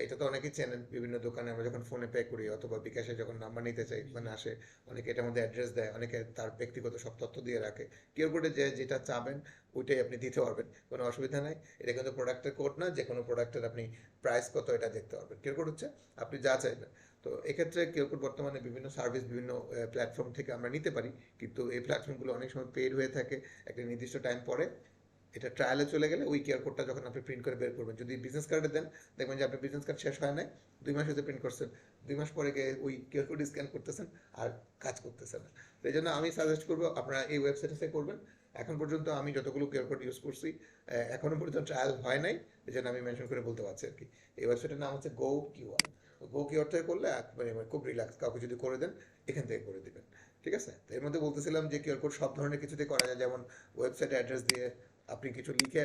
এটা তো অনেকেই চেনেন, বিভিন্ন দোকানে আমরা যখন ফোনে পে করি অথবা বিকাশে যখন নাম্বার নিতে চাই মানে আসে, অনেকে এটার মধ্যে অ্যাড্রেস দেয়, অনেকে তার ব্যক্তিগত সব তথ্য দিয়ে রাখে। কিউআর কোডে যেটা চাবেন ওইটাই আপনি দিতে পারবেন, কোনো অসুবিধা নাই। এটা কিন্তু প্রোডাক্টের কোড না, যে কোনো প্রোডাক্টের আপনি প্রাইস কত এটা দেখতে পারবেন। কিউআর কোড হচ্ছে আপনি যা চাইবেন। তো এক্ষেত্রে কিউআর কোড বর্তমানে বিভিন্ন সার্ভিস, বিভিন্ন প্ল্যাটফর্ম থেকে আমরা নিতে পারি, কিন্তু এই প্ল্যাটফর্মগুলো অনেক সময় পেইড হয়ে থাকে একটা নির্দিষ্ট টাইম পরে। এটা ট্রায়ালে চলে গেলে ওই কিউআর কোডটা যখন আপনি প্রিন্ট করে বের করবেন, যদি বিজনেস কার্ডে দেন দেখবেন যে আপনার বিজনেস কার্ড শেষ হয় নাই, 2 মাস হতে প্রিন্ট করছেন, 2 মাস পরে গিয়ে ওই কিউআর কোড স্ক্যান করতেছেন আর কাজ করতেছেন না। তো এই জন্য আমি সাজেস্ট করবো আপনারা এই ওয়েবসাইটে থেকে করবেন। এখন পর্যন্ত আমি যতগুলো কিউআর কোড ইউজ করছি এখনো পর্যন্ত ট্রায়াল হয় নাই, এই জন্য আমি মেনশন করে বলতে পারছি আর কি। এই ওয়েবসাইটের নাম হচ্ছে গো কিউআর। গো কিউআর থেকে করলে একবারে খুব রিল্যাক্স, কাউকে যদি করে দেন এখান থেকে করে দিবেন। ঠিক আছে, তো এর মধ্যে বলতেছিলাম যে কিউআর কোড সব ধরনের কিছুতে করা যায়, যেমন ওয়েবসাইট অ্যাড্রেস দিয়ে আপনি কিছু লিখে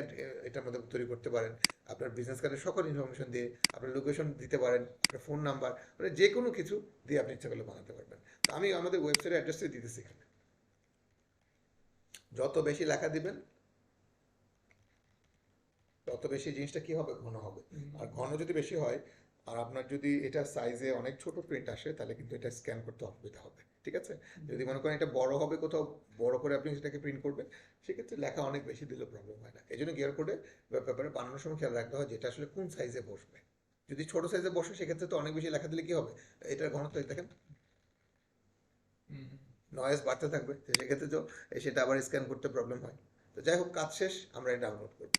এটার মধ্যে তৈরি করতে পারেন, আপনার বিজনেস কার্ডের সকল ইনফরমেশন দিয়ে, আপনার লোকেশন দিতে পারেন, আপনার ফোন নাম্বার, মানে যে কোনো কিছু দিয়ে আপনি ইচ্ছা করলে বানাতে পারবেন। তো আমি আমাদের ওয়েবসাইটের অ্যাড্রেসটাই দিতেছি এখানে। যত বেশি লেখা দিবেন তত বেশি জিনিসটা কি হবে, ঘন হবে। আর ঘন যদি বেশি হয় আর আপনার যদি এটা সাইজে অনেক ছোট প্রিন্ট আসে তাহলে কিন্তু এটা স্ক্যান করতে অসুবিধা হবে। ঠিক আছে, যদি মনে করেন এটা বড় হবে, কোথাও বড় করে আপনি সেটাকে প্রিন্ট করবেন, সেক্ষেত্রে লেখা অনেক বেশি দিলে প্রবলেম হয় না। এই জন্য গিয়ার কোডে ব্যাপারে বানানোর সময় খেয়াল রাখতে হয় যেটা আসলে কোন সাইজে বসবে। যদি ছোট সাইজে বসে সেক্ষেত্রে তো অনেক বেশি লেখা দিলে কি হবে, এটার ঘনত্ব দেখেন নয়েজ বাড়তে থাকবে, তো সেক্ষেত্রে তো সেটা আবার স্ক্যান করতে প্রবলেম হয়। তো যাই হোক, কাজ শেষ, আমরা এটা ডাউনলোড করবো।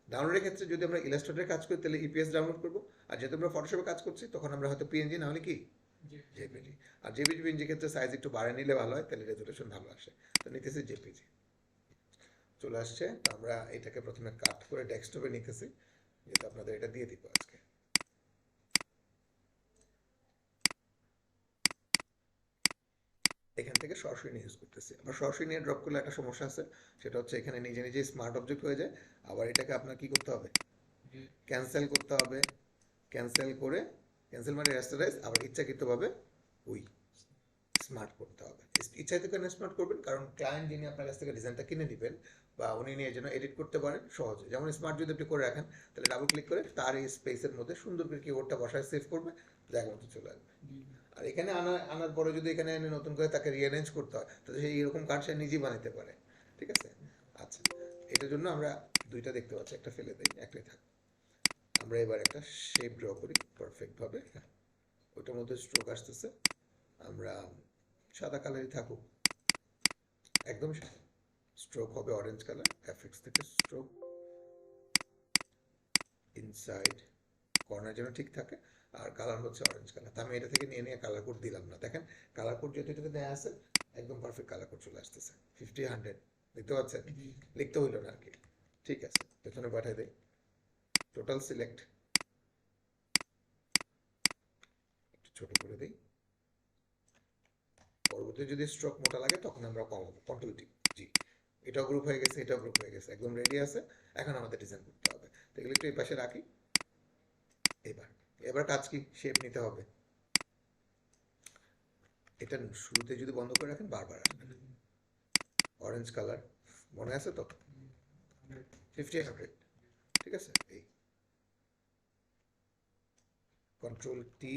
ডাউনলোডের ক্ষেত্রে যদি আমরা ইলাস্ট্রেটরে কাজ করি তাহলে ইপিএস ডাউনলোড করবো, আর যেহেতু আমরা ফটোশপে কাজ করছি তখন আমরা হয়তো পিএনজি না হলে কি জেপিজি। আর জেপিজি পিএনজি ক্ষেত্রে সাইজ একটু বাড়িয়ে নিলে ভালো হয়, তাহলে রেজুলেশন ভালো আসে। তো নিতেছি জেপিজি, চলে আসছে। তো আমরা এটাকে প্রথমে কাট করে ডেস্কটপে নিতেছি, যেহেতু আপনাদের এটা দিয়ে দিব আজকে। এখান থেকে সরাসরি নিয়ে ইউজ করতেছি। আবার সরাসরি নিয়ে ড্রপ করলে একটা সমস্যা আছে, সেটা হচ্ছে এখানে নিজে নিজে স্মার্ট অবজেক্ট হয়ে যায়। আবার এটাকে আপনার কি করতে হবে, ক্যান্সেল করতে হবে। ক্যান্সেল করে, ক্যান্সেল মানে রেস্টারাইজ, আবার ইচ্ছাকৃতভাবে ওই স্মার্ট করতে হবে। ইচ্ছাকৃত কেন স্মার্ট করবেন, কারণ ক্লায়েন্ট যিনি আপনার কাছ থেকে ডিজাইনটা কিনে নেবেন বা উনি নিয়ে যেন এডিট করতে পারেন সহজে। যেমন স্মার্ট যদি আপনি করে রাখেন তাহলে ডাবল ক্লিক করে তার এই স্পেসের মধ্যে সুন্দর করে কিবোর্ডটা বসায় সেভ করবে, জায়গা মতো চলে আসবে। আর এখানে আনার পরে যদি এখানে এনে নতুন করে তাকে রিঅ্যারেঞ্জ করতে হয় তাহলে সেই এরকম কার্ড সে নিজেই বানাতে পারে। ঠিক আছে, আচ্ছা, এটার জন্য আমরা দুইটা দেখতে পাচ্ছি, একটা ফেলে দিই, একটাই থাক। আমরা এবার একটা শেপ ড্র করি পারফেক্টভাবে। ওটার মধ্যে স্ট্রোক আসতেছে, আমরা সাদা কালারই থাকুক, একদম স্ট্রোক হবে অরেঞ্জ কালার। এফএক্স থেকে স্ট্রোক ইনসাইড কর্নার যেন ঠিক থাকে, আর কালার হচ্ছে অরেঞ্জ কালার। আমি এটা থেকে নিয়ে নিয়ে কালার কোড দিলাম না, দেখেন কালার কোড যেহেতু এটাতে দেওয়া আছে একদম পারফেক্ট কালার কোড চলে আসতেছে 50 100, দেখতে পাচ্ছেন, লিখতে হইল না আর কি। ঠিক আছে, পেছনে পাঠিয়ে দেই, টোটাল সিলেক্ট একটু ছোট করে দিই। পরবর্তী যদি স্ট্রোক মোটা লাগে তখন আমরা কমাবো, কন্ট্রোল জি। এটাও গ্রুপ হয়ে গেছে, এটাও গ্রুপ হয়ে গেছে, একদম রেডি আছে। এখন আমাদের ডিজাইন করতে হবে, তো এগুলো একটু এই পাশে রাখি। এবার এবার কাজ কি, শেপ নিতে হবে। এটা শুরুতে যদি বন্ধ করে রাখেন বারবার আসবে। অরেঞ্জ কালার মনে আছে তো, 50 100, ঠিক আছে। এই কন্ট্রোল টি,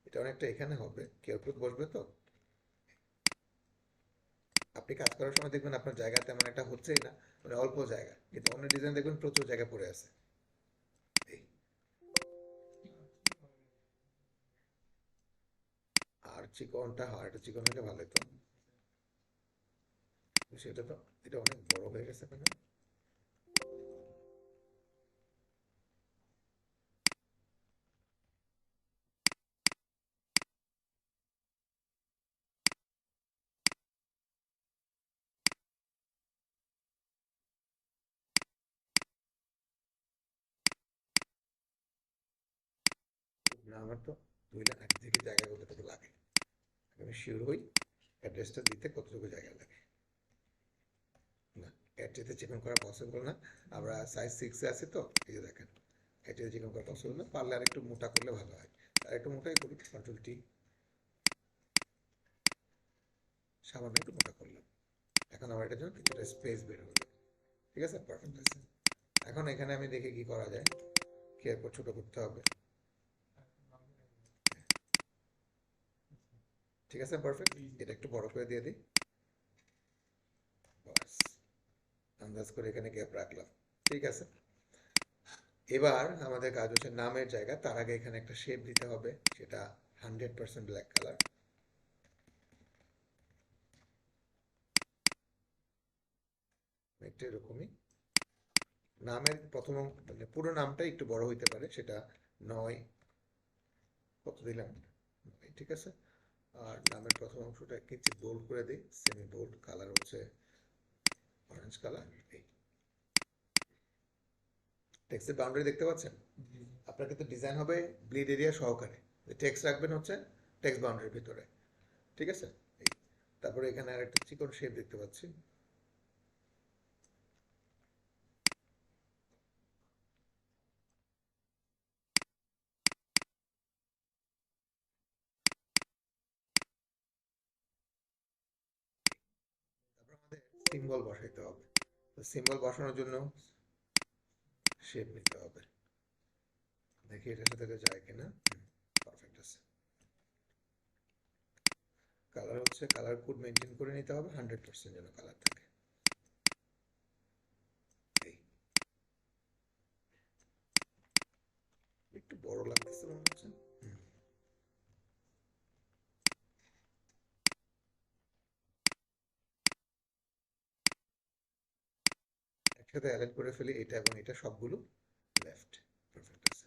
এটা অনেকটা এখানে হবে, কেয়ারফুল বসবে তো। আপনি কাজ করার সময় দেখবেন আপনার জায়গা তেমন একটা হচ্ছেই না, মানে অল্প জায়গা, কিন্তু অন্য ডিজাইন দেখবেন প্রচুর জায়গা পড়ে আছে। এই আর চিকনটা হয়, এটা চিকন হলে ভালো হতো, সেটা তো এটা অনেক বড় হয়ে গেছে না। না আমার তো 2 লাখ আগে থেকে জায়গা কতটুকু লাগে, আমি শিওর হই অ্যাড্রেসটা দিতে কতটুকু জায়গা লাগে। না, এর চেয়ে চিকন করা পসিবল না, আমরা সাইজ 6 এ আছি তো, এই যে দেখেন এর চেয়ে চিকন করা পসিবল না, পারলে আর একটু মোটা করলে ভালো হয়। একটু মোটাই করি, কন্ট্রোল টি, সামান্য একটু মোটা করলাম। এখন আমার এটার জন্য কিছুটা স্পেস বের হলো। ঠিক আছে, পারফেক্ট আছে। এখন এখানে আমি দেখি কি করা যায়, কি এরপর ছোট করতে হবে। ঠিক আছে, পারফেক্ট। এটা একটু বড় করে দিয়ে দিই, বাস আন্দাজ করে এখানে গ্যাপ রাখলাম। ঠিক আছে, এবার আমাদের কাজ হচ্ছে নামের জায়গা, তার আগে এখানে একটা শেপ দিতে হবে, সেটা 100% ব্ল্যাক কালার। একটু এরকমই নামের প্রথম মানে পুরো নামটা একটু বড় হইতে পারে, সেটা 9 কত দিলাম, ঠিক আছে। আর নামের প্রথম অংশটা কিছু বোল্ড করে দিই, সেমি বোল্ড, কালার হচ্ছে অরেঞ্জ কালার। এই টেক্সটের বাউন্ডারি দেখতে পাচ্ছেন, আপনার কিন্তু ডিজাইন হবে ব্লিড এরিয়া সহকারে, টেক্সট রাখবেন হচ্ছে টেক্সট বাউন্ডারির ভিতরে। ঠিক আছে, এই তারপরে এখানে আর একটা চিকন শেপ দেখতে পাচ্ছি, তারপর আমাদের সিম্বল বসাইতে হবে। তো সিম্বল বসানোর জন্য শেপ নিতে হবে, দেখি এটার সাথে এটা যায় কিনা। পারফেক্ট আছে। কালার হচ্ছে কালার কোড মেনটেন করে নিতে হবে, 100% যেন কালার থাকে। এই একটু বড় লাগতেছে মনে হচ্ছে। একসাথে অ্যালাইন করে ফেলি, এটা এবং এটা সবগুলো লেফট। পারফেক্ট আছে।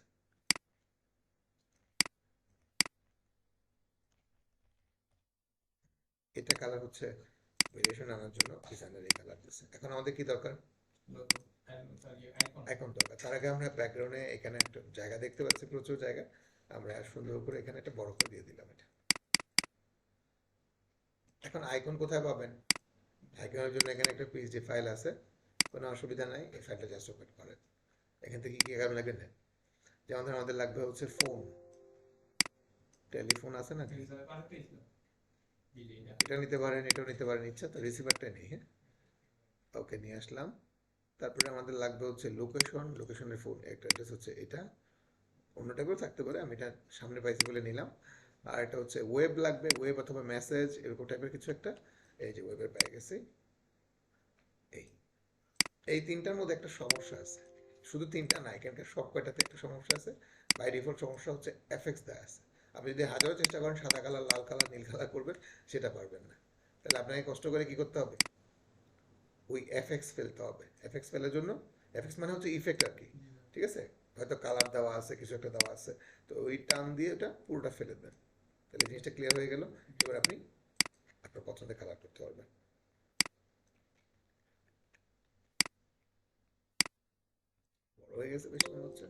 এটা কালার হচ্ছে ভেরিয়েশন আনার জন্য ডিজাইনার এই কালার দিচ্ছে। এখন আমাদের কি দরকার, আইকন দরকার। তার আগে আমরা ব্যাকগ্রাউন্ডে এখানে একটা জায়গা দেখতে পাচ্ছি, প্রচুর জায়গা, আমরা সুন্দর করে এখানে একটা বড় করে দিয়ে দিলাম এটা। এখন আইকন কোথায় পাবেন, আইকনের জন্য এখানে একটা পিএসডি ফাইল আছে, কোনো অসুবিধা নাই, এই ফাইলটা জাস্ট ওপেন করেন। এখান থেকে কি আগামী লাগবে না, যেমন ধরেন আমাদের লাগবে হচ্ছে ফোন, টেলিফোন আছে না, এটা নিতে পারেন, এটাও নিতে পারেন, ইচ্ছা তো রিসিভারটা নেই। হ্যাঁ, ওকে নিয়ে আসলাম। তারপরে আমাদের লাগবে হচ্ছে লোকেশন, লোকেশনের ফোন একটা অ্যাড্রেস হচ্ছে এটা, অন্য টাইপেও থাকতে পারে, আমি এটা সামনে পাইছি বলে নিলাম। আর এটা হচ্ছে ওয়েব লাগবে, ওয়েব অথবা মেসেজ এরকম টাইপের কিছু একটা, এই যে ওয়েবের পেয়ে গেছি। এই এই তিনটার মধ্যে একটা সমস্যা আছে, শুধু তিনটা না, এখানকার সব কয়টাতে একটা সমস্যা আছে। বাই ডিফল্ট সমস্যা হচ্ছে এফএক্স দেওয়া আছে। আপনি যদি হাজারো চেষ্টা করেন সাদা কালার, লাল কালার, নীল কালার করবেন, সেটা পারবেন না। তাহলে আপনাকে কষ্ট করে কি করতে হবে, ওই এফএক্স ফেলতে হবে। এফএক্স ফেলার জন্য, এফএক্স মানে হচ্ছে ইফেক্ট আর কি। ঠিক আছে, হয়তো কালার দেওয়া আছে, কিছু একটা দেওয়া আছে, তো ওই টান দিয়ে ওটা পুরোটা ফেলে দেন। তাহলে জিনিসটা ক্লিয়ার হয়ে গেল। এবার আপনি আপনার পছন্দের কালার করতে পারবেন। বড় হয়ে গেছে বেশি মনে হচ্ছে,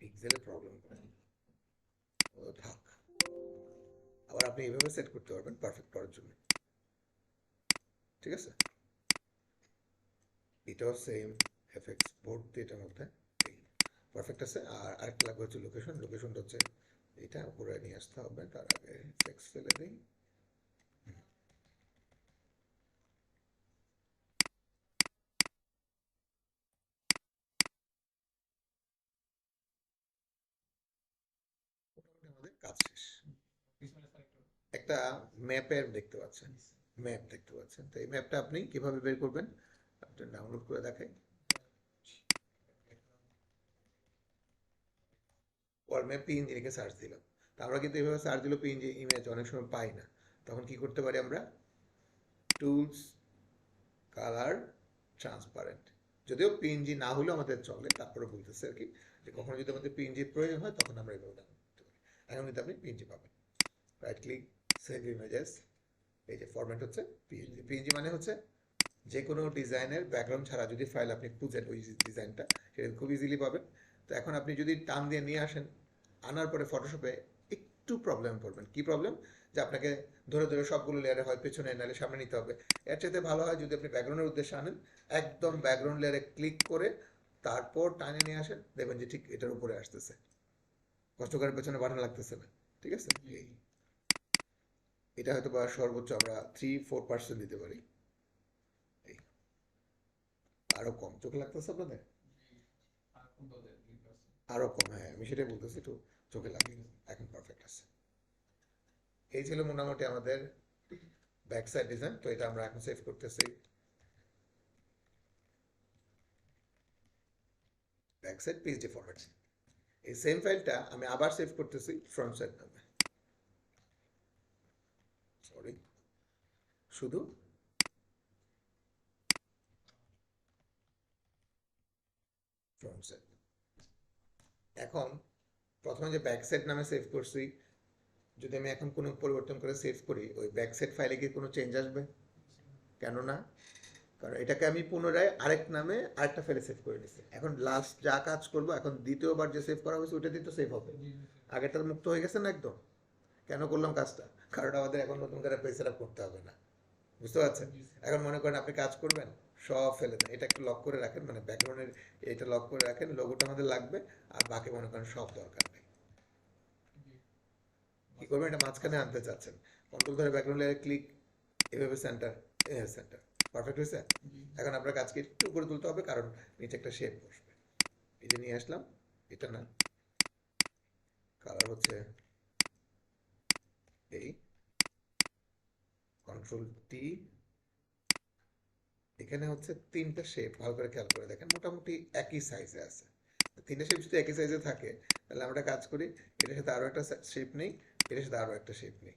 পিক্সেলের প্রবলেম করে, ও থাক। আবার আপনি এইভাবে সেট করতে পারবেন পারফেক্ট করার জন্য। ঠিক আছে, এটাও সেম এফএক্স ভর্তি এটার মধ্যে, পারফেক্ট আছে। আর আরেকটা লাগবে হচ্ছে লোকেশন, লোকেশনটা হচ্ছে এটা উপরে নিয়ে আসতে হবে, তার আগে এফএক্স ফেলে দিই। মোটামুটি আমাদের কাজ শেষ। একটা ম্যাপের দেখতে পাচ্ছেন, ম্যাপ দেখতে পাচ্ছেন, তো এই ম্যাপটা আপনি কিভাবে বের করবেন, আপনি ডাউনলোড করে দেখাই। ওয়ার্ল্ড ম্যাপ পিএনজি লিখে সার্চ দিলাম, তো আমরা কিন্তু এভাবে সার্চ দিলেও পিএনজি ইমেজ অনেক সময় পাই না। তখন কি করতে পারি আমরা, টুলস, কালার, ট্রান্সপারেন্ট, যদিও পিএনজি না হলেও আমাদের চলে, তারপরে বলতেছে আর কি, যে কখনো যদি আমাদের পিএনজির প্রয়োজন হয় তখন আমরা এভাবে ডাউনলোড করতে পারি। এখন কিন্তু আপনি পিএনজি পাবেন, রাইট ক্লিক, সেভ ইমেজেস, এই যে ফরম্যাট হচ্ছে পিএনজি। পিএনজি মানে হচ্ছে যে কোনো ডিজাইনের ব্যাকগ্রাউন্ড ছাড়া যদি ফাইল আপনি খুঁজেন ওই ডিজাইনটা, সেটা খুব ইজিলি পাবেন। তো এখন আপনি যদি টান দিয়ে নিয়ে আসেন, আনার পরে ফটোশপে একটু প্রবলেম পড়বেন। কি প্রবলেম? যে আপনাকে ধরে ধরে সবগুলো লেয়ারে হয় পেছনে নাহলে সামনে নিতে হবে। এর চাইতে ভালো হয় যদি আপনি ব্যাকগ্রাউন্ডের উদ্দেশ্যে আনেন, একদম ব্যাকগ্রাউন্ড লেয়ারে ক্লিক করে তারপর টানে নিয়ে আসেন, দেখবেন যে ঠিক এটার উপরে আসতেছে, কষ্ট করে পেছনে বাটন লাগতেছে না। ঠিক আছে, এই এটা হয়তো বা সর্বোচ্চ আমরা 3-4% দিতে পারি। এই আরো কম চোখে লাগতেছে আপনাদের? আরো কম, হ্যাঁ আমি সেটাই বলতেছি, একটু চোখে লাগে। এখন পারফেক্ট আছে। এই ছিল মোটামুটি আমাদের ব্যাক সাইড ডিজাইন। তো এটা আমরা এখন সেভ করতেছি ব্যাক সাইড পিএসডি ফরম্যাট। এই সেম ফাইলটা আমি আবার সেভ করতেছি ফ্রন্ট সাইড নামে। সরি, শুধু ফ্রন্ট সাইড। এখন প্রথমে যে ব্যাক সাইড নামে সেভ করছি, যদি আমি এখন কোনো পরিবর্তন করে সেভ করি, ওই ব্যাক সাইড ফাইলে কি কোনো চেঞ্জ আসবে? কেন না? কারণ এটাকে আমি পুনরায় আরেক নামে আরেকটা ফাইলে সেভ করে নিচ্ছি। এখন লাস্ট যা কাজ করবো, এখন দ্বিতীয়বার যে সেভ করা হয়েছে ওইটা দিয়ে তো সেভ হবে, আগেরটা তো মুক্ত হয়ে গেছে না একদম। কেন করলাম কাজটা? কারণ আমাদের এখন নতুন করে পেজ সেটআপ করতে হবে না। বুঝতে পারছেন? এখন মনে করেন আপনি কাজ করবেন, সব ফেলে দেন, এটা একটু লক করে রাখেন, মানে ব্যাকগ্রাউন্ডের এটা লক করে রাখেন, লোগোটা আমাদের লাগবে, আর বাকি মনে করেন সব দরকার নেই। কি করবেন? এটা মাঝখানে আনতে চাচ্ছেন, কন্ট্রোল ধরে ব্যাকগ্রাউন্ড লেয়ারে ক্লিক, এভাবে সেন্টার, সেন্টার, পারফেক্ট হয়েছে। এখন আপনার কাজকে একটু করে তুলতে হবে, কারণ নিচে একটা শেপ বসবে। এটা নিয়ে আসলাম, এটা না, কালার হচ্ছে এই কন্ট্রোল টি। এখানে হচ্ছে তিনটা শেপ, ভালো করে খেয়াল করে দেখেন, মোটামুটি একই সাইজে আছে। তিনটা শেপ যদি একই সাইজে থাকে, তাহলে আমরা কাজ করি, এটার সাথে আরো একটা শেপ নেই, এটার সাথে আরো একটা শেপ নেই,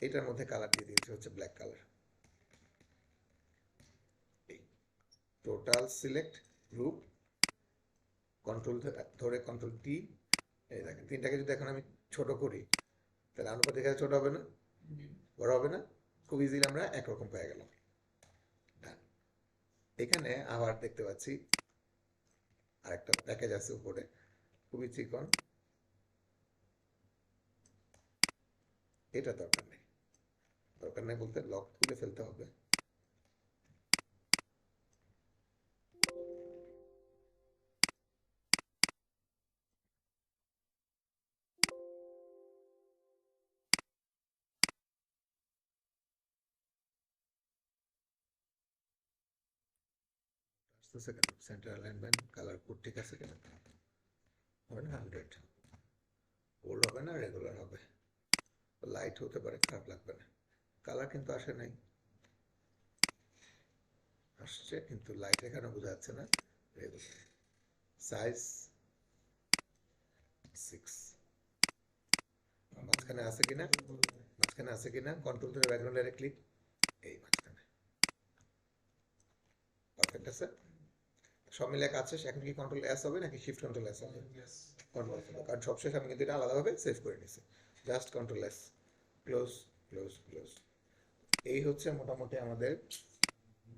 এটার মধ্যে কালার দিয়ে দিয়েছে হচ্ছে ব্ল্যাক কালার। এই টোটাল সিলেক্ট গ্রুপ, কন্ট্রোল ধরে কন্ট্রোল টি। এই দেখেন তিনটাকে যদি এখন আমি ছোট করি, তাহলে আনুপাতিক হারে ছোট হবে না? বড় হবে না? খুব ইজিলি আমরা একরকম পেয়ে গেলাম। এখানে আবার দেখতে পাচ্ছি আরেকটা প্যাকেজ আছে উপরে, খুবই চিকন, এটা দরকার নেই। দরকার নেই বলতে লক খুলে ফেলতে হবে। সেন্টার অ্যালাইনমেন্ট, কালার কোড ঠিক আছে কিনা? হবে না 100, বোল্ড হবে না, রেগুলার হবে, লাইট হতে পারে, খারাপ লাগবে না। কালার কিন্তু আসে নাই, আসছে কিন্তু লাইট এখানে বোঝা যাচ্ছে না। রেগুলার সাইজ 6, মাঝখানে আছে কিনা, মাঝখানে আছে কিনা, কন্ট্রোল ধরে ব্যাকগ্রাউন্ড লেয়ারে ক্লিক, এই মাঝখানে পারফেক্ট আছে। সব মিলে কাজ শেষ। এখন কি কন্ট্রোল এস হবে নাকি শিফট কন্ট্রোল এস হবে? কন্ট্রোল, কারণ সবশেষ আমি কিন্তু এটা আলাদাভাবে সেভ করে নিছি। Just control S, close, close, close. এই হচ্ছে মোটামুটি আমাদের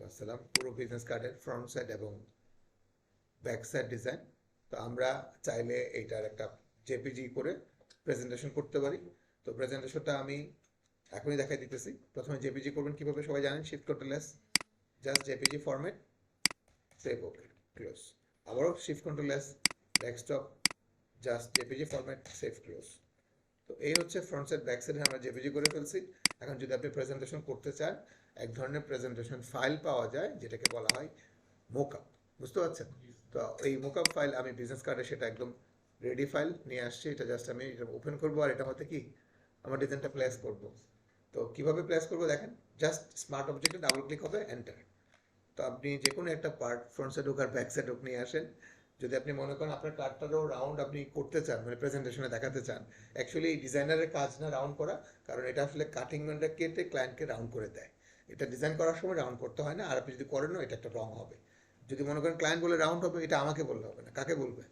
আসসালাম পুরো বিজনেস কার্ডের ফ্রন্ট সাইড এবং ব্যাক সাইড ডিজাইন। তো আমরা চাইলে এইটার একটা জেপিজি করে প্রেজেন্টেশন করতে পারি। তো প্রেজেন্টেশনটা আমি এখনই দেখাই দিতেছি। প্রথমে জেপিজি করবেন কিভাবে সবাই জানেন, shift control S, just JPG format, save, okay, close. আবারও shift control S, desktop, just JPG format, save, close. তো এই হচ্ছে ফ্রন্ট সাইড ব্যাক সাইডে আমরা জেপিজি করে ফেলছি। এখন যদি আপনি প্রেজেন্টেশন করতে চান, এক ধরনের প্রেজেন্টেশন ফাইল পাওয়া যায় যেটাকে বলা হয় মোকআপ। বুঝতে পারছেন? তো এই মোকআপ ফাইল আমি বিজনেস কার্ডে সেটা একদম রেডি ফাইল নিয়ে আসছি। এটা জাস্ট আমি এটা ওপেন করবো, আর এটা মধ্যে কি আমার ডিজাইনটা প্লেস করব। তো কিভাবে প্লেস করবো দেখেন, জাস্ট স্মার্ট অবজেক্টে ডাবল ক্লিক হবে, এন্টার। তো আপনি যে কোনো একটা পার্ট ফ্রন্ট সাইড হোক আর ব্যাক সাইড হোক নিয়ে আসেন। যদি আপনি মনে করেন আপনার কার্ডটারও রাউন্ড আপনি করতে চান, মানে প্রেজেন্টেশনে দেখাতে চান, অ্যাকচুয়ালি ডিজাইনারের কাজ না রাউন্ড করা, কারণ এটা আসলে কাটিং ম্যানটা কেটে ক্লায়েন্টকে রাউন্ড করে দেয়। এটা ডিজাইন করার সময় রাউন্ড করতে হয় না, আর আপনি যদি করেন এটা একটা রং হবে। যদি মনে করেন ক্লায়েন্ট বলে রাউন্ড হবে, এটা আমাকে বললে হবে না, কাকে বলবে?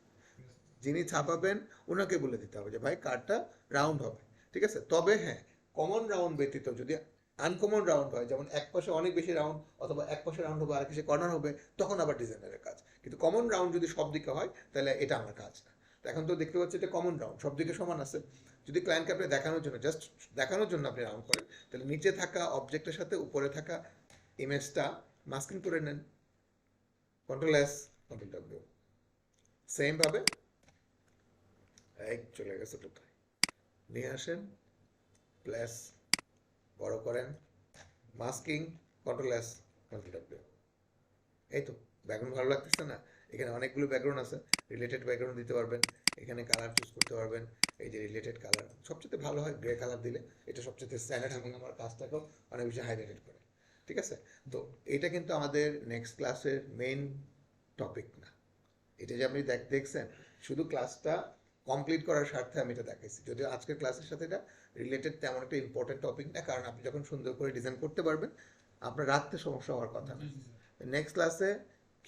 যিনি ছাপাবেন ওনাকে বলে দিতে হবে যে ভাই কার্ডটা রাউন্ড হবে। ঠিক আছে? তবে হ্যাঁ, কমন রাউন্ড ব্যতীত যদি আনকমন রাউন্ড হয়, যেমন এক পাশে অনেক বেশি রাউন্ড, অথবা এক পাশে রাউন্ড হবে আর এক পাশে কর্নার হবে, তখন আবার ডিজাইনারের কাজ। কিন্তু কমন রাউন্ড যদি সব দিকে হয়, তাহলে এটা আমার কাজ না। তো এখন তো দেখতে পাচ্ছি এটা কমন রাউন্ড, সব দিকে সমান আছে। যদি ক্লায়েন্টকে আপনি দেখানোর জন্য, জাস্ট দেখানোর জন্য আপনি রাউন্ড করেন, তাহলে নিচে থাকা অবজেক্টের সাথে উপরে থাকা ইমেজটা মাস্কিং করে নেন, control S, control W. Same ভাবে চলে গেছে কোথায়, নিয়ে আসেন, প্লাস বড় করেন, masking, control S, control W. এই তো ব্যাকগ্রাউন্ড ভালো লাগতেছে না? এখানে অনেকগুলো ব্যাকগ্রাউন্ড আছে, রিলেটেড ব্যাকগ্রাউন্ড দিতে পারবেন, এখানে কালার চুজ করতে পারবেন। এই যে রিলেটেড কালার সবচেয়ে ভালো হয় গ্রে কালার দিলে, এটা সবচেয়ে স্ট্যান্ডার্ড এবং আমার কাজটাকেও অনেক বেশি হাইলাইটেড করে। ঠিক আছে, তো এটা কিন্তু আমাদের নেক্সট ক্লাসের মেইন টপিক না। এটা যে আপনি দেখছেন শুধু ক্লাসটা কমপ্লিট করার স্বার্থে আমি এটা দেখাইছি, যদিও আজকের ক্লাসের সাথে এটা রিলেটেড তেমন একটা ইম্পর্টেন্ট টপিক না, কারণ আপনি যখন সুন্দর করে ডিজাইন করতে পারবেন আপনার রাখতে সমস্যা হওয়ার কথা না। নেক্সট ক্লাসে